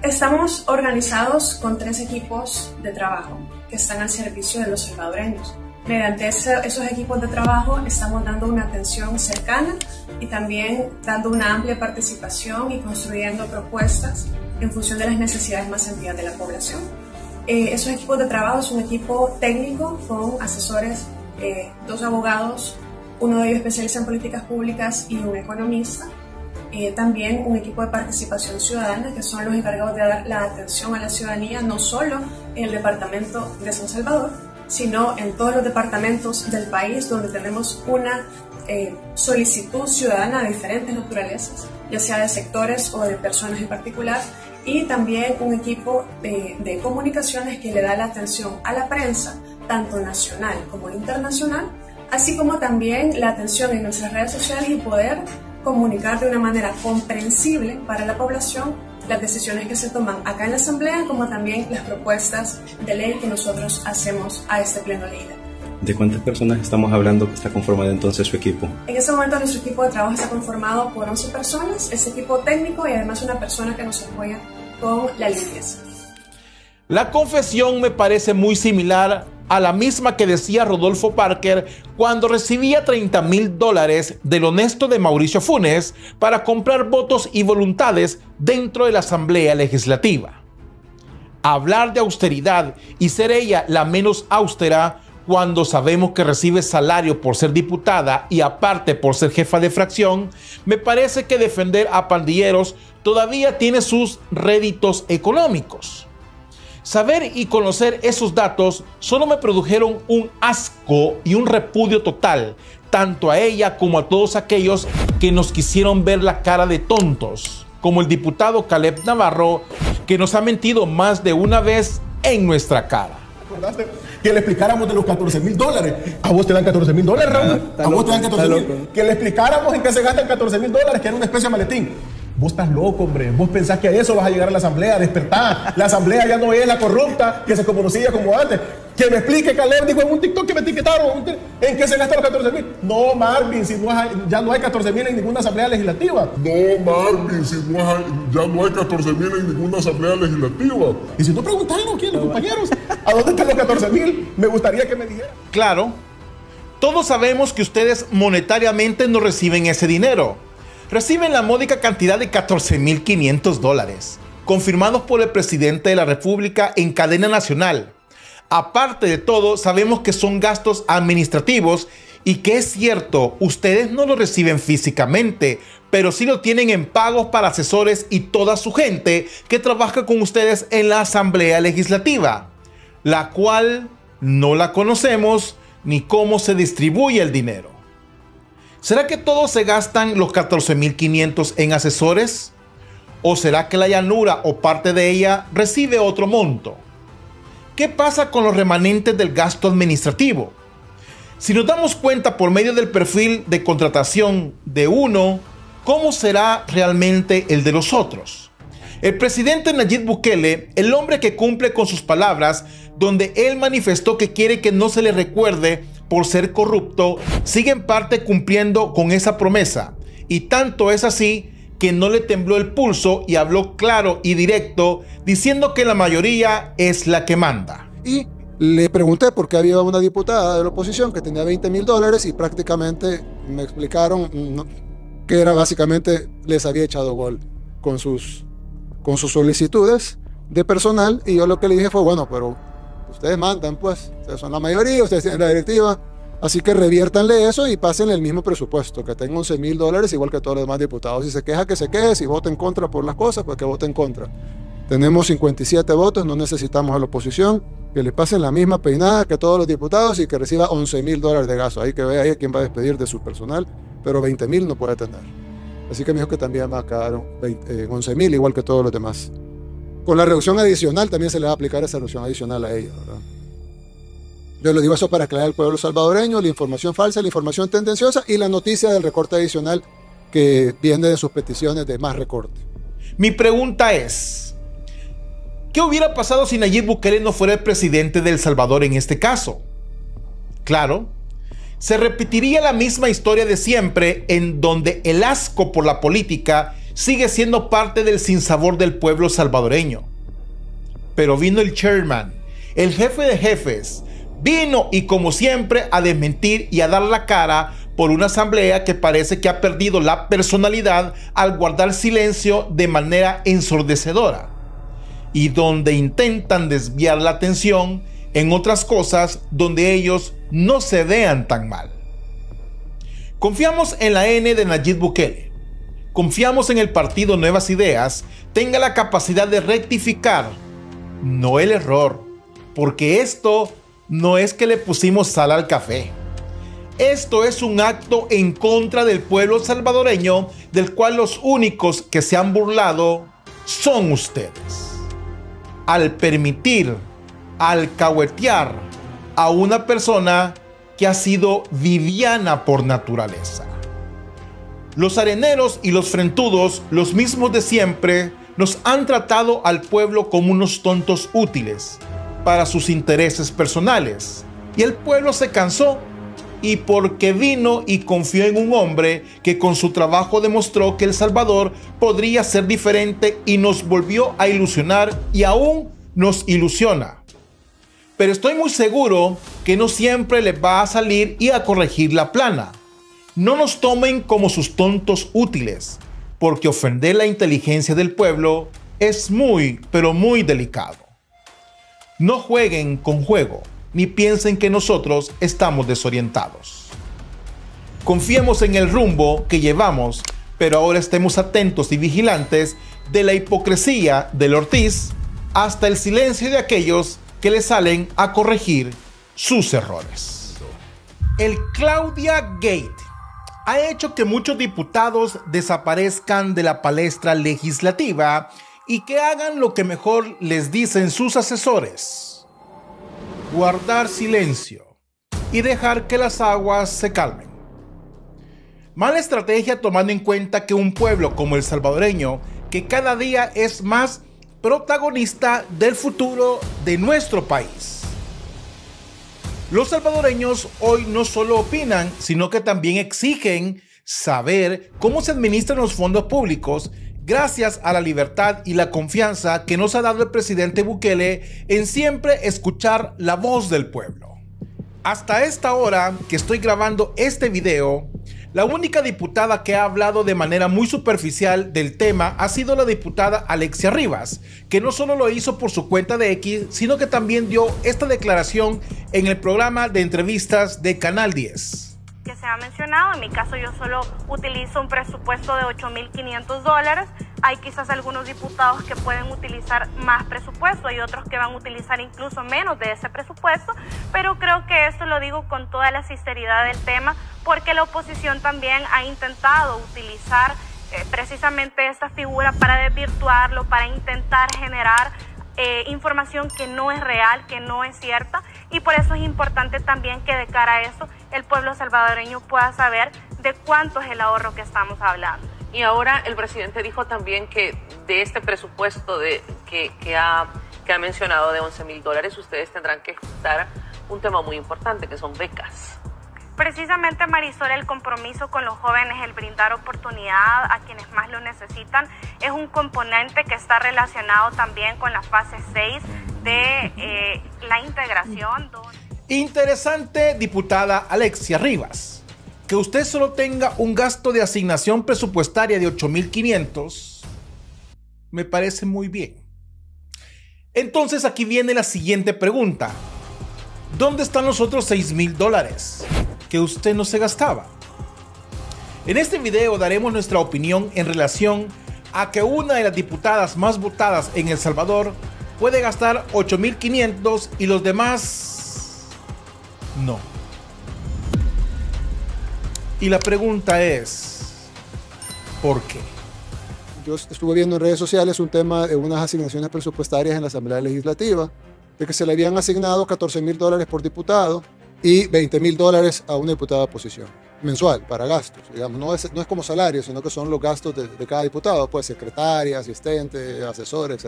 [SPEAKER 7] Estamos organizados con 3 equipos de trabajo que están al servicio de los salvadoreños. Mediante esos equipos de trabajo estamos dando una atención cercana y también dando una amplia participación y construyendo propuestas en función de las necesidades más sentidas de la población. Esos equipos de trabajo es un equipo técnico con asesores, 2 abogados, uno de ellos especialista en políticas públicas y un economista. También un equipo de participación ciudadana, que son los encargados de dar la atención a la ciudadanía, no solo en el departamento de San Salvador, sino en todos los departamentos del país donde tenemos una solicitud ciudadana de diferentes naturalezas, ya sea de sectores o de personas en particular, y también un equipo de comunicaciones que le da la atención a la prensa, tanto nacional como internacional, así como también la atención en nuestras redes sociales y poder comunicar de una manera comprensible para la población las decisiones que se toman acá en la Asamblea, como también las propuestas de ley que nosotros hacemos a este pleno legislativo.
[SPEAKER 11] ¿De cuántas personas estamos hablando que está conformado entonces su equipo?
[SPEAKER 7] En este momento nuestro equipo de trabajo está conformado por 11 personas, ese equipo técnico y además una persona que nos apoya con la limpieza.
[SPEAKER 3] La confesión me parece muy similar a la misma que decía Rodolfo Parker cuando recibía $30,000 del honesto de Mauricio Funes para comprar votos y voluntades dentro de la Asamblea Legislativa. Hablar de austeridad y ser ella la menos austera cuando sabemos que recibe salario por ser diputada y aparte por ser jefa de fracción, me parece que defender a pandilleros todavía tiene sus réditos económicos. Saber y conocer esos datos solo me produjeron un asco y un repudio total, tanto a ella como a todos aquellos que nos quisieron ver la cara de tontos, como el diputado Caleb Navarro, que nos ha mentido más de una vez en nuestra cara.
[SPEAKER 12] Que le explicáramos de los $14,000. A vos te dan $14,000, Raúl. A vos te dan $14,000. Que le explicáramos en qué se gastan $14,000, que era una especie de maletín. Vos estás loco, hombre. Vos pensás que a eso vas a llegar a la Asamblea, despertar. La Asamblea ya no es la corrupta que se conocía como antes. Que me explique, Caleb dijo en un TikTok que me etiquetaron, ¿en qué se gastan los $14,000? No, Marvin, si no hay, ya no hay $14,000 en ninguna Asamblea Legislativa.
[SPEAKER 13] No, Marvin, si no hay, ya no hay $14,000 en ninguna Asamblea Legislativa.
[SPEAKER 12] Y si no preguntaron, ¿quién, los compañeros? ¿A dónde están los $14,000? Me gustaría que me dijeran.
[SPEAKER 3] Claro, todos sabemos que ustedes monetariamente no reciben ese dinero. Reciben la módica cantidad de $14,500, confirmados por el presidente de la República en cadena nacional. Aparte de todo, sabemos que son gastos administrativos y que es cierto, ustedes no lo reciben físicamente, pero sí lo tienen en pagos para asesores y toda su gente que trabaja con ustedes en la Asamblea Legislativa, la cual no la conocemos ni cómo se distribuye el dinero. ¿Será que todos se gastan los $14,500 en asesores? ¿O será que la llanura o parte de ella recibe otro monto? ¿Qué pasa con los remanentes del gasto administrativo? Si nos damos cuenta por medio del perfil de contratación de uno, ¿cómo será realmente el de los otros? El presidente Nayib Bukele, el hombre que cumple con sus palabras, donde él manifestó que quiere que no se le recuerde por ser corrupto, sigue en parte cumpliendo con esa promesa. Y tanto es así que no le tembló el pulso y habló claro y directo, diciendo que la mayoría es la que manda.
[SPEAKER 14] Y le pregunté por qué había una diputada de la oposición que tenía $20,000 y prácticamente me explicaron que era básicamente, les había echado gol con sus solicitudes de personal, y yo lo que le dije fue, bueno, pero ustedes mandan, pues, ustedes son la mayoría, ustedes tienen la directiva, así que reviértanle eso y pásenle el mismo presupuesto, que tenga $11,000 igual que todos los demás diputados. Si se queja, que se queje. Si vota en contra por las cosas, pues que vote en contra. Tenemos 57 votos, no necesitamos a la oposición, que le pasen la misma peinada que todos los diputados y que reciba $11,000 de gasto. Ahí que vea ahí a quién va a despedir de su personal, pero 20,000 no puede tener. Así que me dijo que también va a quedar 11,000 igual que todos los demás. Con la reducción adicional también se le va a aplicar esa reducción adicional a ellos, ¿verdad? Yo le digo eso para aclarar al pueblo salvadoreño la información falsa, la información tendenciosa y la noticia del recorte adicional que viene de sus peticiones de más recorte.
[SPEAKER 3] Mi pregunta es, ¿qué hubiera pasado si Nayib Bukele no fuera el presidente de El Salvador en este caso? Claro, se repetiría la misma historia de siempre, en donde el asco por la política sigue siendo parte del sinsabor del pueblo salvadoreño. Pero vino el chairman, el jefe de jefes, vino y como siempre a desmentir y a dar la cara por una asamblea que parece que ha perdido la personalidad al guardar silencio de manera ensordecedora, y donde intentan desviar la atención en otras cosas donde ellos no se vean tan mal. Confiamos en la N de Nayib Bukele. Confiamos en el partido Nuevas Ideas tenga la capacidad de rectificar, no el error, porque esto no es que le pusimos sal al café. Esto es un acto en contra del pueblo salvadoreño, del cual los únicos que se han burlado son ustedes. Al permitir, alcahuetear a una persona que ha sido viviana por naturaleza. Los areneros y los frentudos, los mismos de siempre, nos han tratado al pueblo como unos tontos útiles para sus intereses personales. Y el pueblo se cansó, y porque vino y confió en un hombre que con su trabajo demostró que El Salvador podría ser diferente, y nos volvió a ilusionar y aún nos ilusiona. Pero estoy muy seguro que no siempre les va a salir y a corregir la plana. No nos tomen como sus tontos útiles, porque ofender la inteligencia del pueblo es muy, pero muy delicado. No jueguen con fuego, ni piensen que nosotros estamos desorientados. Confiemos en el rumbo que llevamos, pero ahora estemos atentos y vigilantes de la hipocresía del Ortiz hasta el silencio de aquellos que le salen a corregir sus errores. El Claudia Gate ha hecho que muchos diputados desaparezcan de la palestra legislativa y que hagan lo que mejor les dicen sus asesores: guardar silencio y dejar que las aguas se calmen. Mala estrategia, tomando en cuenta que un pueblo como el salvadoreño, que cada día es más protagonista del futuro de nuestro país. Los salvadoreños hoy no solo opinan, sino que también exigen saber cómo se administran los fondos públicos, gracias a la libertad y la confianza que nos ha dado el presidente Bukele en siempre escuchar la voz del pueblo. Hasta esta hora que estoy grabando este video, la única diputada que ha hablado de manera muy superficial del tema ha sido la diputada Alexia Rivas, que no solo lo hizo por su cuenta de X, sino que también dio esta declaración en el programa de entrevistas de Canal 10.
[SPEAKER 15] Que se ha mencionado, en mi caso yo solo utilizo un presupuesto de $8,500. Hay quizás algunos diputados que pueden utilizar más presupuesto, hay otros que van a utilizar incluso menos de ese presupuesto, pero creo que esto lo digo con toda la sinceridad del tema, porque la oposición también ha intentado utilizar precisamente esta figura para desvirtuarlo, para intentar generar información que no es real, que no es cierta, y por eso es importante también que de cara a eso el pueblo salvadoreño pueda saber de cuánto es el ahorro que estamos hablando.
[SPEAKER 16] Y ahora el presidente dijo también que de este presupuesto que ha mencionado de $11,000, ustedes tendrán que ejecutar un tema muy importante, que son becas.
[SPEAKER 15] Precisamente, Marisol, el compromiso con los jóvenes, el brindar oportunidad a quienes más lo necesitan, es un componente que está relacionado también con la fase 6 de la integración.
[SPEAKER 3] Interesante, diputada Alexia Rivas. que usted solo tenga un gasto de asignación presupuestaria de 8.500 me parece muy bien. Entonces aquí viene la siguiente pregunta. ¿Dónde están los otros $6.000 que usted no se gastaba? En este video daremos nuestra opinión en relación a que una de las diputadas más votadas en El Salvador puede gastar 8.500 y los demás no. Y la pregunta es, ¿por qué?
[SPEAKER 14] Yo estuve viendo en redes sociales un tema de unas asignaciones presupuestarias en la Asamblea Legislativa, de que se le habían asignado $14.000 por diputado y $20.000 a una diputada de oposición, mensual, para gastos. Digamos, no es como salario, sino que son los gastos de cada diputado, pues secretaria, asistente, asesor, etc.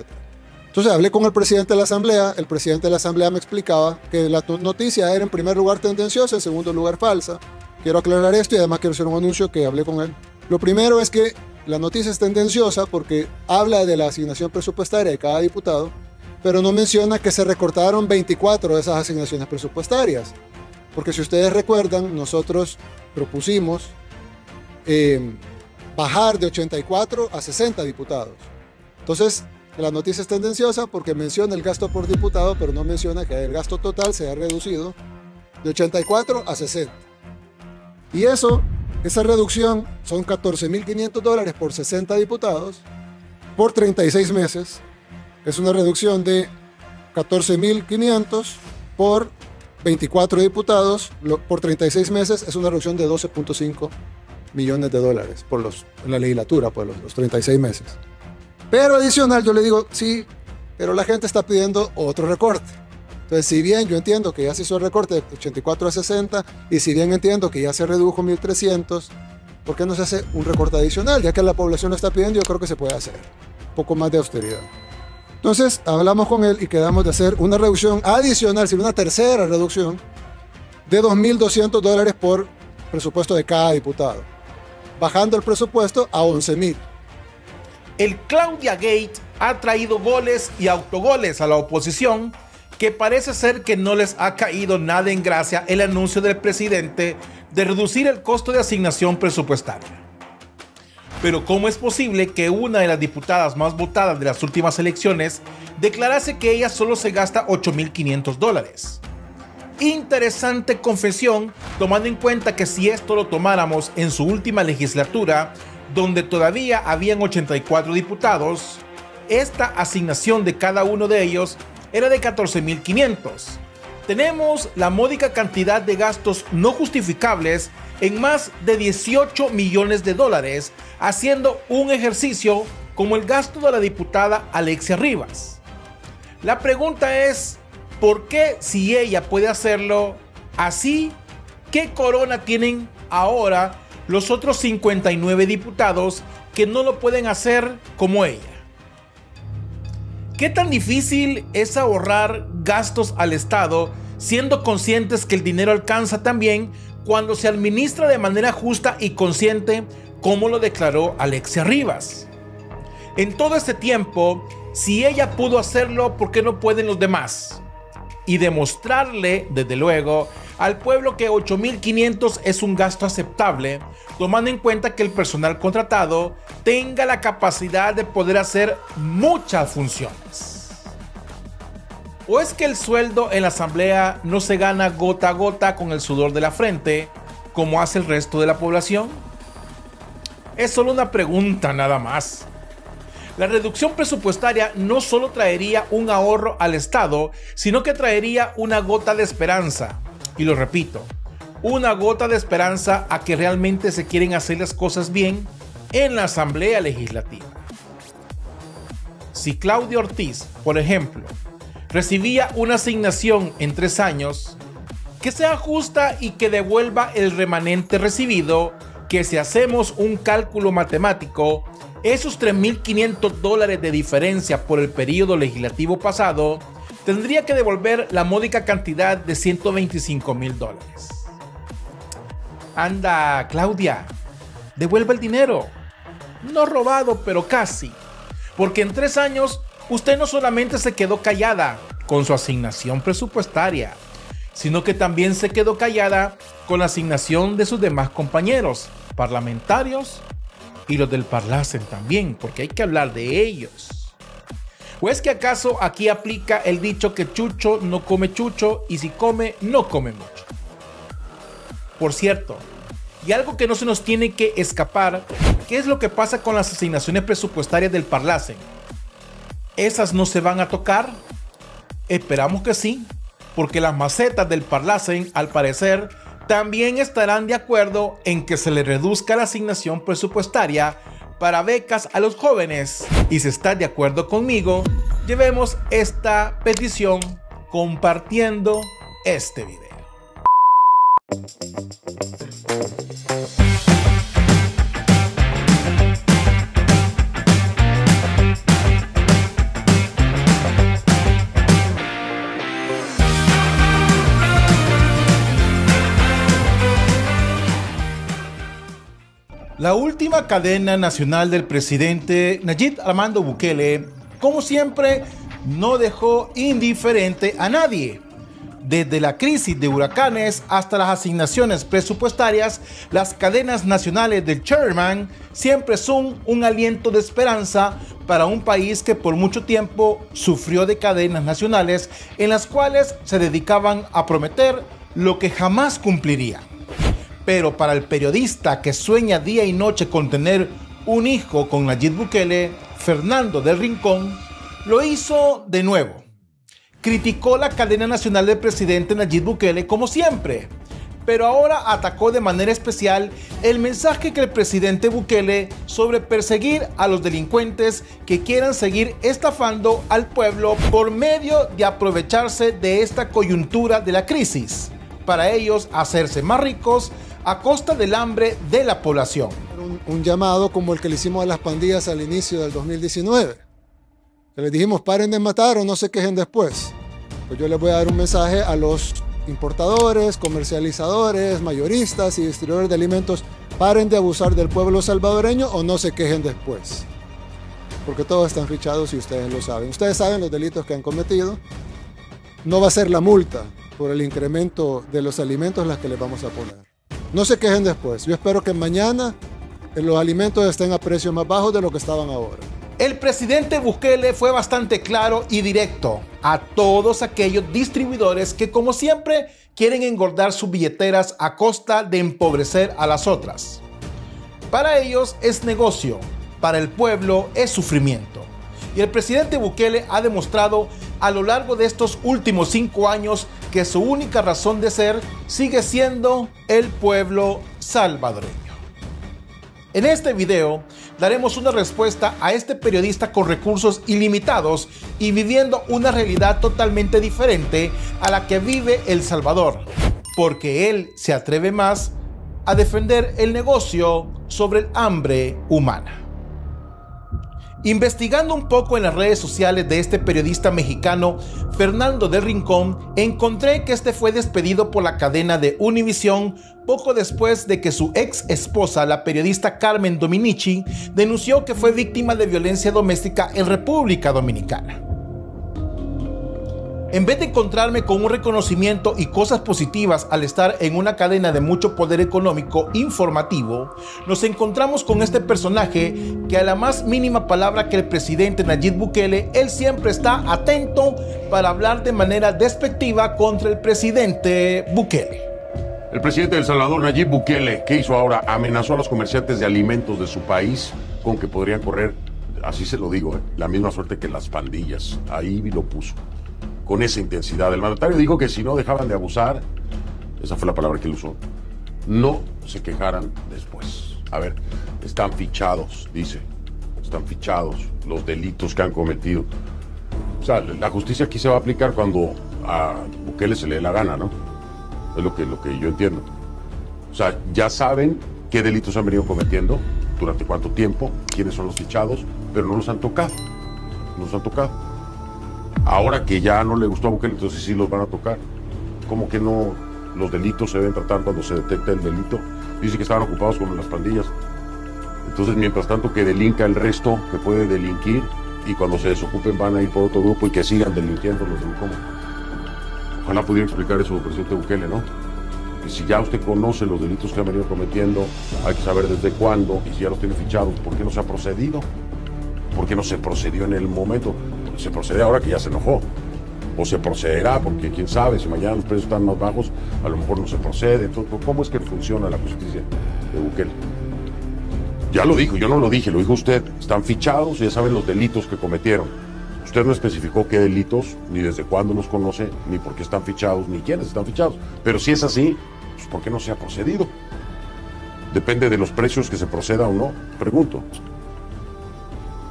[SPEAKER 14] Entonces hablé con el presidente de la Asamblea me explicaba que la noticia era en primer lugar tendenciosa, en segundo lugar falsa. Quiero aclarar esto y además quiero hacer un anuncio que hablé con él. Lo primero es que la noticia es tendenciosa porque habla de la asignación presupuestaria de cada diputado, pero no menciona que se recortaron 24 de esas asignaciones presupuestarias. Porque si ustedes recuerdan, nosotros propusimos bajar de 84 a 60 diputados. Entonces, la noticia es tendenciosa porque menciona el gasto por diputado, pero no menciona que el gasto total se ha reducido de 84 a 60. Y esa reducción son $14.500 por 60 diputados por 36 meses. Es una reducción de 14.500 por 24 diputados por 36 meses. Es una reducción de $12.5 millones por la legislatura, por los 36 meses. Pero adicional, yo le digo, sí, pero la gente está pidiendo otro recorte. Entonces, si bien yo entiendo que ya se hizo el recorte de 84 a 60, y si bien entiendo que ya se redujo 1.300, ¿por qué no se hace un recorte adicional? Ya que la población lo está pidiendo, yo creo que se puede hacer un poco más de austeridad. Entonces, hablamos con él y quedamos de hacer una reducción adicional, una tercera reducción de $2.200 por presupuesto de cada diputado, bajando el presupuesto a 11.000.
[SPEAKER 3] El Claudia Gate ha traído goles y autogoles a la oposición, que parece ser que no les ha caído nada en gracia el anuncio del presidente de reducir el costo de asignación presupuestaria. Pero ¿cómo es posible que una de las diputadas más votadas de las últimas elecciones declarase que ella solo se gasta $8.500? Interesante confesión, tomando en cuenta que si esto lo tomáramos en su última legislatura, donde todavía habían 84 diputados, esta asignación de cada uno de ellos era de $14.500. Tenemos la módica cantidad de gastos no justificables en más de $18 millones, haciendo un ejercicio como el gasto de la diputada Alexia Rivas. La pregunta es, ¿por qué si ella puede hacerlo así, qué corona tienen ahora los otros 59 diputados que no lo pueden hacer como ella? ¿Qué tan difícil es ahorrar gastos al Estado siendo conscientes que el dinero alcanza también cuando se administra de manera justa y consciente, como lo declaró Alexia Rivas? En todo este tiempo, si ella pudo hacerlo, ¿por qué no pueden los demás? Y demostrarle, desde luego, al pueblo que 8.500 es un gasto aceptable, tomando en cuenta que el personal contratado tenga la capacidad de poder hacer muchas funciones. ¿O es que el sueldo en la asamblea no se gana gota a gota con el sudor de la frente, como hace el resto de la población? Es solo una pregunta nada más. La reducción presupuestaria no solo traería un ahorro al Estado, sino que traería una gota de esperanza. Y lo repito, una gota de esperanza a que realmente se quieren hacer las cosas bien en la Asamblea Legislativa. Si Claudia Ortiz, por ejemplo, recibía una asignación en 3 años, que sea justa y que devuelva el remanente recibido, que si hacemos un cálculo matemático, esos $3.500 de diferencia por el periodo legislativo pasado, tendría que devolver la módica cantidad de $125.000. Anda, Claudia, devuelva el dinero. No robado, pero casi. Porque en 3 años, usted no solamente se quedó callada con su asignación presupuestaria, sino que también se quedó callada con la asignación de sus demás compañeros parlamentarios y los del Parlacen también, porque hay que hablar de ellos. ¿O es que acaso aquí aplica el dicho que chucho no come chucho y si come no come mucho? Por cierto, y algo que no se nos tiene que escapar, ¿qué es lo que pasa con las asignaciones presupuestarias del Parlacen? ¿Esas no se van a tocar? Esperamos que sí, porque las macetas del Parlacen, al parecer, también estarán de acuerdo en que se le reduzca la asignación presupuestaria para becas a los jóvenes. Y si estás de acuerdo conmigo, llevemos esta petición compartiendo este video. La última cadena nacional del presidente Nayib Armando Bukele, como siempre, no dejó indiferente a nadie. Desde la crisis de huracanes hasta las asignaciones presupuestarias, las cadenas nacionales del chairman siempre son un aliento de esperanza para un país que por mucho tiempo sufrió de cadenas nacionales en las cuales se dedicaban a prometer lo que jamás cumpliría. Pero para el periodista que sueña día y noche con tener un hijo con Nayib Bukele, Fernando del Rincón, lo hizo de nuevo. Criticó la cadena nacional del presidente Nayib Bukele como siempre, pero ahora atacó de manera especial el mensaje que el presidente Bukele sobre perseguir a los delincuentes que quieran seguir estafando al pueblo por medio de aprovecharse de esta coyuntura de la crisis, para ellos hacerse más ricos a costa del hambre de la población.
[SPEAKER 14] Un llamado como el que le hicimos a las pandillas al inicio del 2019. Que les dijimos, paren de matar o no se quejen después. Pues yo les voy a dar un mensaje a los importadores, comercializadores, mayoristas y distribuidores de alimentos. Paren de abusar del pueblo salvadoreño o no se quejen después. Porque todos están fichados y ustedes lo saben. Ustedes saben los delitos que han cometido. No va a ser la multa por el incremento de los alimentos las que les vamos a poner. No se quejen después. Yo espero que mañana los alimentos estén a precios más bajos de lo que estaban ahora.
[SPEAKER 3] El presidente Bukele fue bastante claro y directo a todos aquellos distribuidores que, como siempre, quieren engordar sus billeteras a costa de empobrecer a las otras. Para ellos es negocio, para el pueblo es sufrimiento. Y el presidente Bukele ha demostrado a lo largo de estos últimos 5 años que su única razón de ser sigue siendo el pueblo salvadoreño. En este video daremos una respuesta a este periodista con recursos ilimitados y viviendo una realidad totalmente diferente a la que vive El Salvador, porque él se atreve más a defender el negocio sobre el hambre humana. Investigando un poco en las redes sociales de este periodista mexicano, Fernando del Rincón, encontré que este fue despedido por la cadena de Univisión poco después de que su ex esposa, la periodista Carmen Dominici, denunció que fue víctima de violencia doméstica en República Dominicana. En vez de encontrarme con un reconocimiento y cosas positivas al estar en una cadena de mucho poder económico informativo, nos encontramos con este personaje que a la más mínima palabra que el presidente Nayib Bukele, él siempre está atento para hablar de manera despectiva contra el presidente Bukele.
[SPEAKER 17] El presidente de El Salvador, Nayib Bukele, ¿qué hizo ahora? Amenazó a los comerciantes de alimentos de su país con que podrían correr, así se lo digo, la misma suerte que las pandillas. Ahí lo puso. Con esa intensidad. El mandatario dijo que si no dejaban de abusar, esa fue la palabra que él usó, no se quejaran después. A ver, están fichados, dice, están fichados los delitos que han cometido. O sea, la justicia aquí se va a aplicar cuando a Bukele se le dé la gana, ¿no? Es lo que yo entiendo. O sea, ya saben qué delitos han venido cometiendo, durante cuánto tiempo, quiénes son los fichados, pero no los han tocado. No los han tocado. Ahora que ya no le gustó a Bukele, entonces sí los van a tocar. ¿Cómo que no? Los delitos se deben tratar cuando se detecta el delito. Dice que estaban ocupados con las pandillas. Entonces, mientras tanto que delinca el resto, que puede delinquir, y cuando se desocupen van a ir por otro grupo y que sigan delinquiendo los delincuentes. Ojalá pudiera explicar eso, presidente Bukele, ¿no? Y si ya usted conoce los delitos que han venido cometiendo, hay que saber desde cuándo, y si ya los tiene fichados, ¿por qué no se ha procedido? ¿Por qué no se procedió en el momento? Se procede ahora que ya se enojó. O se procederá, porque quién sabe, si mañana los precios están más bajos, a lo mejor no se procede. Entonces, ¿cómo es que funciona la justicia de Bukele? Ya lo dijo, yo no lo dije, lo dijo usted. Están fichados y ya saben los delitos que cometieron. Usted no especificó qué delitos, ni desde cuándo los conoce, ni por qué están fichados, ni quiénes están fichados. Pero si es así, pues ¿por qué no se ha procedido? Depende de los precios que se proceda o no, pregunto.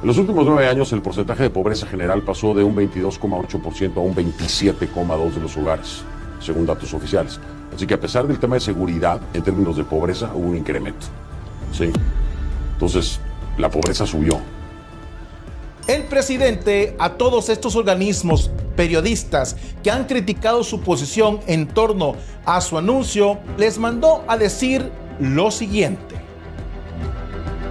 [SPEAKER 17] En los últimos 9 años, el porcentaje de pobreza general pasó de un 22,8% a un 27,2% de los hogares, según datos oficiales. Así que a pesar del tema de seguridad, en términos de pobreza, hubo un incremento. ¿Sí? Entonces, la pobreza subió.
[SPEAKER 3] El presidente, a todos estos organismos periodistas que han criticado su posición en torno a su anuncio, les mandó a decir lo siguiente.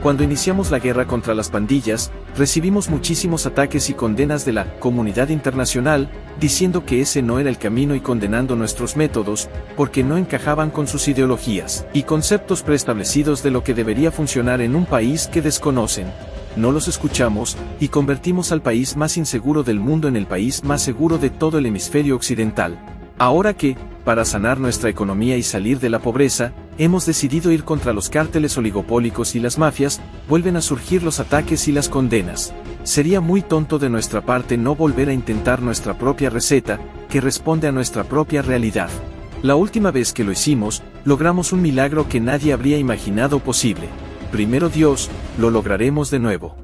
[SPEAKER 2] Cuando iniciamos la guerra contra las pandillas, recibimos muchísimos ataques y condenas de la comunidad internacional, diciendo que ese no era el camino y condenando nuestros métodos, porque no encajaban con sus ideologías y conceptos preestablecidos de lo que debería funcionar en un país que desconocen. No los escuchamos, y convertimos al país más inseguro del mundo en el país más seguro de todo el hemisferio occidental. Ahora que, para sanar nuestra economía y salir de la pobreza, hemos decidido ir contra los cárteles oligopólicos y las mafias, vuelven a surgir los ataques y las condenas. Sería muy tonto de nuestra parte no volver a intentar nuestra propia receta, que responde a nuestra propia realidad. La última vez que lo hicimos, logramos un milagro que nadie habría imaginado posible. Primero Dios, lo lograremos de nuevo.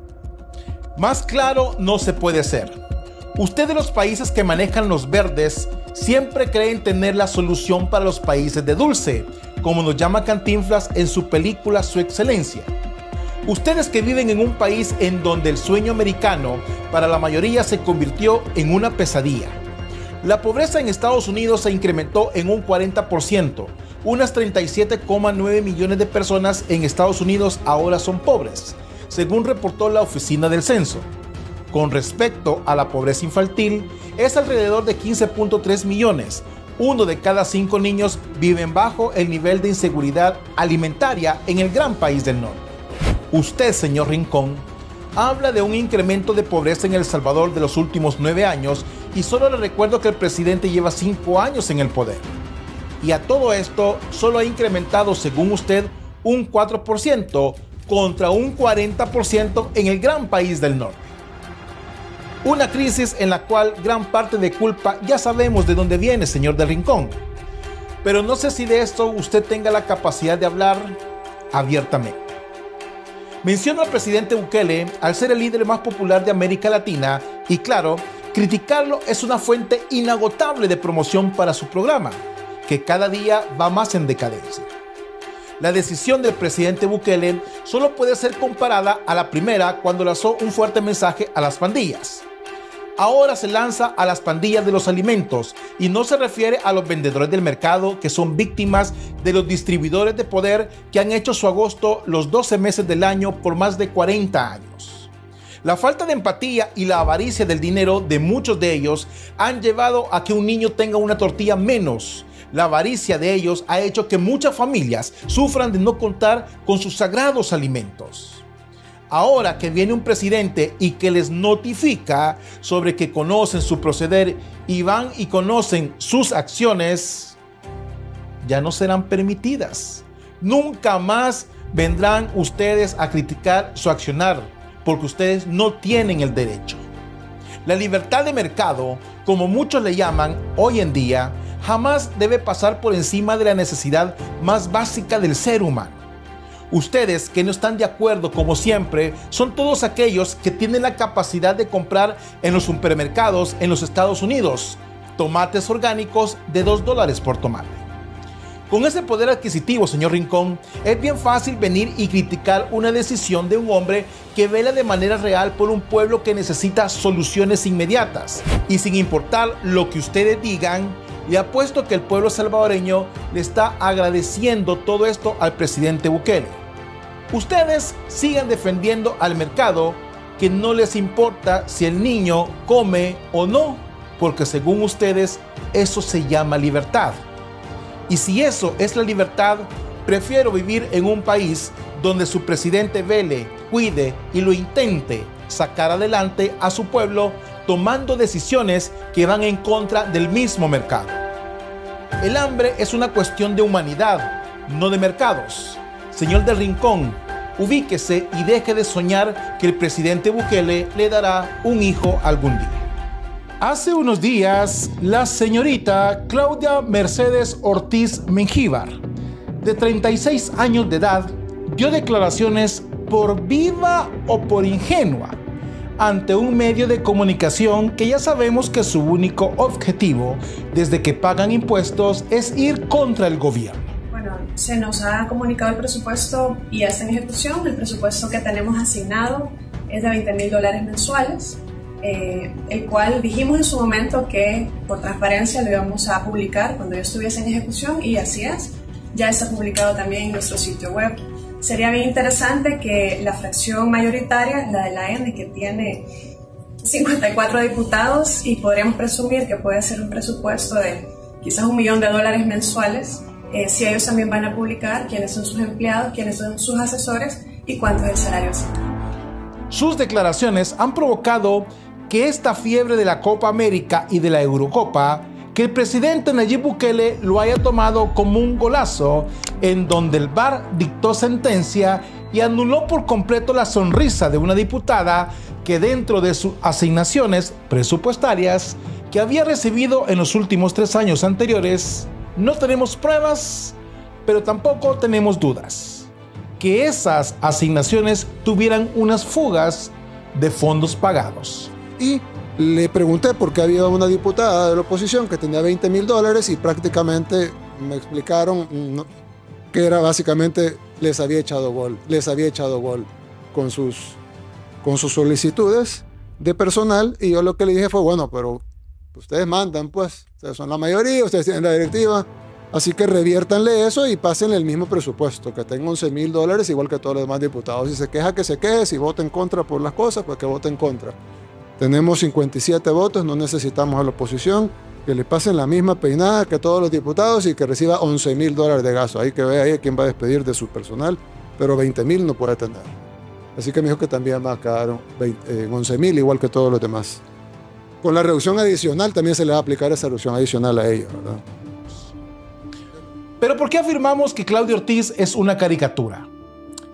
[SPEAKER 3] Más claro no se puede ser. Usted de los países que manejan los verdes siempre creen tener la solución para los países de dulce, como nos llama Cantinflas en su película Su Excelencia. Ustedes que viven en un país en donde el sueño americano para la mayoría se convirtió en una pesadilla. La pobreza en Estados Unidos se incrementó en un 40%. Unas 37,9 millones de personas en Estados Unidos ahora son pobres, según reportó la Oficina del Censo. Con respecto a la pobreza infantil, es alrededor de 15,3 millones. 1 de cada 5 niños viven bajo el nivel de inseguridad alimentaria en el gran país del norte. Usted, señor Rincón, habla de un incremento de pobreza en El Salvador de los últimos 9 años y solo le recuerdo que el presidente lleva 5 años en el poder. Y a todo esto solo ha incrementado, según usted, un 4% contra un 40% en el gran país del norte. Una crisis en la cual gran parte de culpa ya sabemos de dónde viene, señor del Rincón. Pero no sé si de esto usted tenga la capacidad de hablar abiertamente. Menciono al presidente Bukele al ser el líder más popular de América Latina y claro, criticarlo es una fuente inagotable de promoción para su programa, que cada día va más en decadencia. La decisión del presidente Bukele solo puede ser comparada a la primera cuando lanzó un fuerte mensaje a las pandillas. Ahora se lanza a las pandillas de los alimentos y no se refiere a los vendedores del mercado que son víctimas de los distribuidores de poder que han hecho su agosto los 12 meses del año por más de 40 años. La falta de empatía y la avaricia del dinero de muchos de ellos han llevado a que un niño tenga una tortilla menos. La avaricia de ellos ha hecho que muchas familias sufran de no contar con sus sagrados alimentos. Ahora que viene un presidente y que les notifica sobre que conocen su proceder y van y conocen sus acciones, ya no serán permitidas. Nunca más vendrán ustedes a criticar su accionar, porque ustedes no tienen el derecho. La libertad de mercado, como muchos le llaman hoy en día, jamás debe pasar por encima de la necesidad más básica del ser humano. Ustedes que no están de acuerdo, como siempre, son todos aquellos que tienen la capacidad de comprar en los supermercados en los Estados Unidos tomates orgánicos de $2 por tomate. Con ese poder adquisitivo, señor Rincón, es bien fácil venir y criticar una decisión de un hombre que vela de manera real por un pueblo que necesita soluciones inmediatas. Y sin importar lo que ustedes digan, le apuesto que el pueblo salvadoreño le está agradeciendo todo esto al presidente Bukele. Ustedes sigan defendiendo al mercado, que no les importa si el niño come o no, porque según ustedes eso se llama libertad. Y si eso es la libertad, prefiero vivir en un país donde su presidente vele, cuide y lo intente sacar adelante a su pueblo tomando decisiones que van en contra del mismo mercado. El hambre es una cuestión de humanidad, no de mercados. Señor del Rincón, ubíquese y deje de soñar que el presidente Bukele le dará un hijo algún día. Hace unos días, la señorita Claudia Mercedes Ortiz Mengíbar, de 36 años de edad, dio declaraciones por viva o por ingenua ante un medio de comunicación que ya sabemos que su único objetivo, desde que pagan impuestos, es ir contra el gobierno.
[SPEAKER 7] Bueno, se nos ha comunicado el presupuesto y ya está en ejecución. El presupuesto que tenemos asignado es de $20,000 mensuales, el cual dijimos en su momento que por transparencia lo íbamos a publicar cuando ya estuviese en ejecución, y así es. Ya está publicado también en nuestro sitio web. Sería bien interesante que la fracción mayoritaria, la de la N, que tiene 54 diputados, y podríamos presumir que puede ser un presupuesto de quizás $1 millón mensuales, si ellos también van a publicar quiénes son sus empleados, quiénes son sus asesores y cuánto es el salario asignado.
[SPEAKER 3] Sus declaraciones han provocado que esta fiebre de la Copa América y de la Eurocopa, que el presidente Nayib Bukele lo haya tomado como un golazo en donde el VAR dictó sentencia y anuló por completo la sonrisa de una diputada que dentro de sus asignaciones presupuestarias que había recibido en los últimos 3 años anteriores. No tenemos pruebas, pero tampoco tenemos dudas que esas asignaciones tuvieran unas fugas de fondos pagados.
[SPEAKER 14] Y le pregunté por qué había una diputada de la oposición que tenía $20,000 y prácticamente me explicaron que era básicamente les había echado gol con sus solicitudes de personal, y yo lo que le dije fue, bueno, pero ustedes mandan, pues, ustedes son la mayoría, ustedes tienen la directiva, así que reviértanle eso y pásenle el mismo presupuesto, que tenga $11,000 igual que todos los demás diputados. Si se queja, que se queje, si vota en contra por las cosas, pues que vote en contra. Tenemos 57 votos, no necesitamos a la oposición, que le pasen la misma peinada que todos los diputados y que reciba $11,000 de gasto. Ahí que vea ahí quién va a despedir de su personal, pero 20,000 no puede tener. Así que me dijo que también va a quedar 11,000 igual que todos los demás. Con la reducción adicional también se le va a aplicar esa reducción adicional a ella, ¿verdad?
[SPEAKER 3] Pero ¿por qué afirmamos que Claudia Ortiz es una caricatura?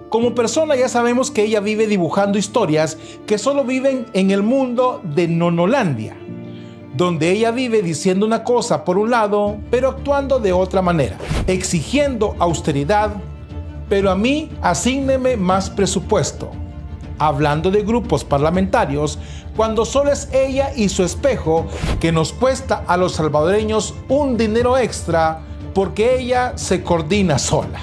[SPEAKER 3] Como persona ya sabemos que ella vive dibujando historias que solo viven en el mundo de Nonolandia, donde ella vive diciendo una cosa por un lado, pero actuando de otra manera, exigiendo austeridad, pero a mí asígneme más presupuesto, hablando de grupos parlamentarios, cuando solo es ella y su espejo que nos cuesta a los salvadoreños un dinero extra porque ella se coordina sola.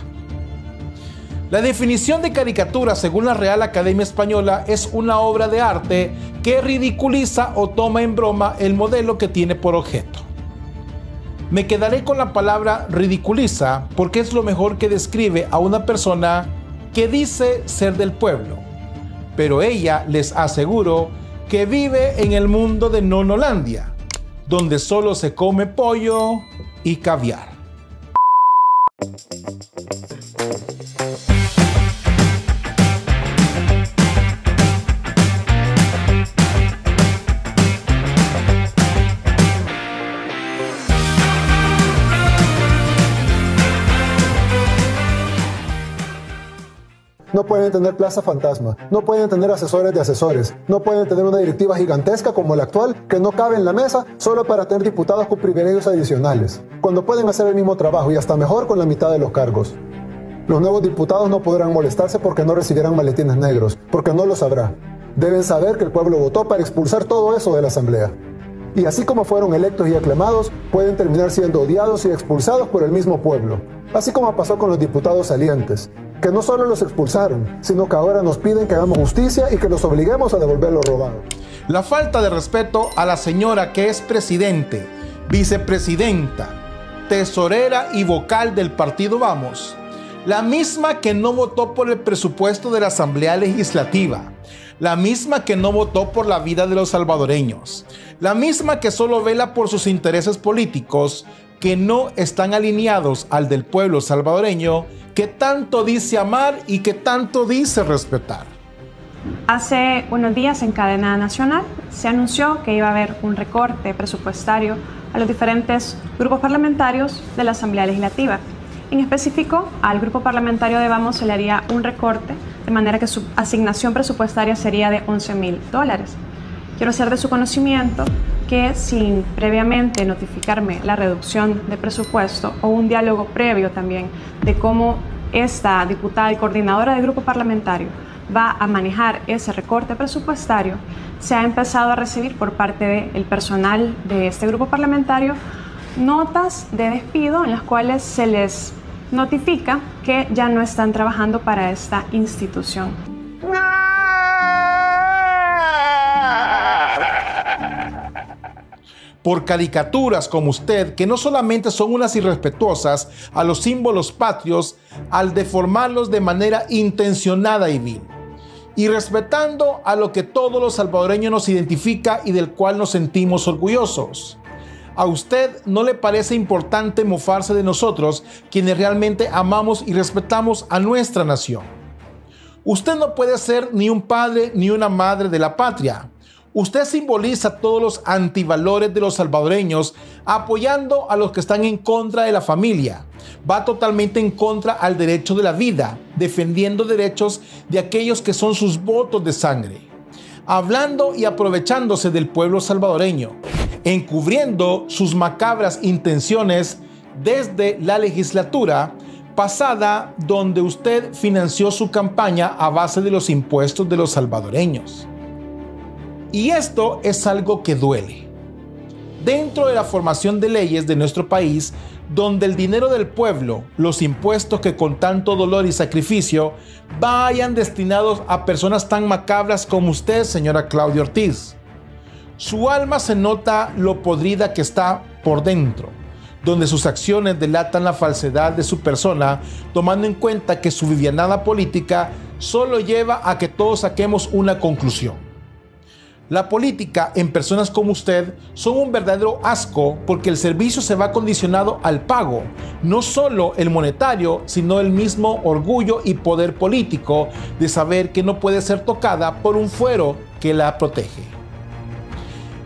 [SPEAKER 3] La definición de caricatura, según la Real Academia Española, es una obra de arte que ridiculiza o toma en broma el modelo que tiene por objeto. Me quedaré con la palabra ridiculiza porque es lo mejor que describe a una persona que dice ser del pueblo, pero ella, les aseguro, que vive en el mundo de Nonolandia, donde solo se come pollo y caviar.
[SPEAKER 14] No pueden tener plaza fantasma, no pueden tener asesores de asesores, no pueden tener una directiva gigantesca como la actual que no cabe en la mesa solo para tener diputados con privilegios adicionales, cuando pueden hacer el mismo trabajo y hasta mejor con la mitad de los cargos. Los nuevos diputados no podrán molestarse porque no recibirán maletines negros, porque no lo sabrá. Deben saber que el pueblo votó para expulsar todo eso de la Asamblea. Y así como fueron electos y aclamados, pueden terminar siendo odiados y expulsados por el mismo pueblo. Así como pasó con los diputados salientes, que no solo los expulsaron, sino que ahora nos piden que hagamos justicia y que los obliguemos a devolver lo robado.
[SPEAKER 3] La falta de respeto a la señora que es presidente, vicepresidenta, tesorera y vocal del partido Vamos, la misma que no votó por el presupuesto de la Asamblea Legislativa, la misma que no votó por la vida de los salvadoreños, la misma que solo vela por sus intereses políticos que no están alineados al del pueblo salvadoreño, que tanto dice amar y que tanto dice respetar.
[SPEAKER 4] Hace unos días en cadena nacional se anunció que iba a haber un recorte presupuestario a los diferentes grupos parlamentarios de la Asamblea Legislativa. En específico, al grupo parlamentario de Vamos se le haría un recorte, de manera que su asignación presupuestaria sería de $11,000. Quiero hacer de su conocimiento que sin previamente notificarme la reducción de presupuesto o un diálogo previo también de cómo esta diputada y coordinadora del grupo parlamentario va a manejar ese recorte presupuestario, se ha empezado a recibir por parte del personal de este grupo parlamentario notas de despido en las cuales se les notifica que ya no están trabajando para esta institución.
[SPEAKER 3] Por caricaturas como usted, que no solamente son unas irrespetuosas a los símbolos patrios al deformarlos de manera intencionada y vil, y respetando a lo que todos los salvadoreños nos identifica y del cual nos sentimos orgullosos. ¿A usted no le parece importante mofarse de nosotros, quienes realmente amamos y respetamos a nuestra nación? Usted no puede ser ni un padre ni una madre de la patria. Usted simboliza todos los antivalores de los salvadoreños, apoyando a los que están en contra de la familia. Va totalmente en contra al derecho de la vida, defendiendo derechos de aquellos que son sus votos de sangre, hablando y aprovechándose del pueblo salvadoreño, encubriendo sus macabras intenciones desde la legislatura pasada, donde usted financió su campaña a base de los impuestos de los salvadoreños. Y esto es algo que duele. Dentro de la formación de leyes de nuestro país, donde el dinero del pueblo, los impuestos que con tanto dolor y sacrificio vayan destinados a personas tan macabras como usted, señora Claudia Ortiz. Su alma se nota lo podrida que está por dentro, donde sus acciones delatan la falsedad de su persona, tomando en cuenta que su vivianada política solo lleva a que todos saquemos una conclusión. La política en personas como usted son un verdadero asco, porque el servicio se va condicionado al pago, no solo el monetario, sino el mismo orgullo y poder político de saber que no puede ser tocada por un fuero que la protege.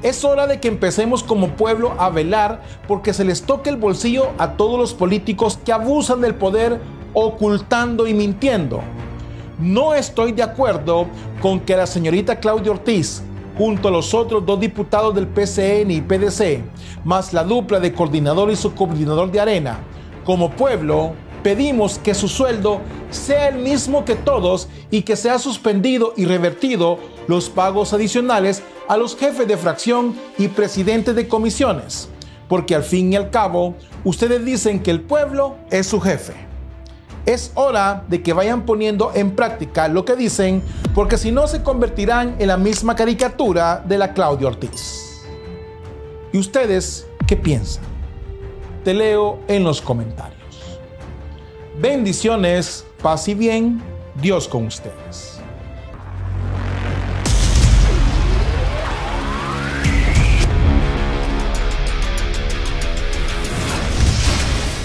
[SPEAKER 3] Es hora de que empecemos como pueblo a velar porque se les toque el bolsillo a todos los políticos que abusan del poder ocultando y mintiendo. No estoy de acuerdo con que la señorita Claudia Ortiz, junto a los otros 2 diputados del PCN y PDC, más la dupla de coordinador y subcoordinador de Arena, como pueblo, pedimos que su sueldo sea el mismo que todos y que sea suspendido y revertido los pagos adicionales a los jefes de fracción y presidentes de comisiones, porque al fin y al cabo, ustedes dicen que el pueblo es su jefe. Es hora de que vayan poniendo en práctica lo que dicen, porque si no se convertirán en la misma caricatura de la Claudia Ortiz. ¿Y ustedes qué piensan? Te leo en los comentarios. Bendiciones, paz y bien, Dios con ustedes.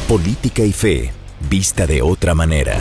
[SPEAKER 1] Política y fe, vista de otra manera.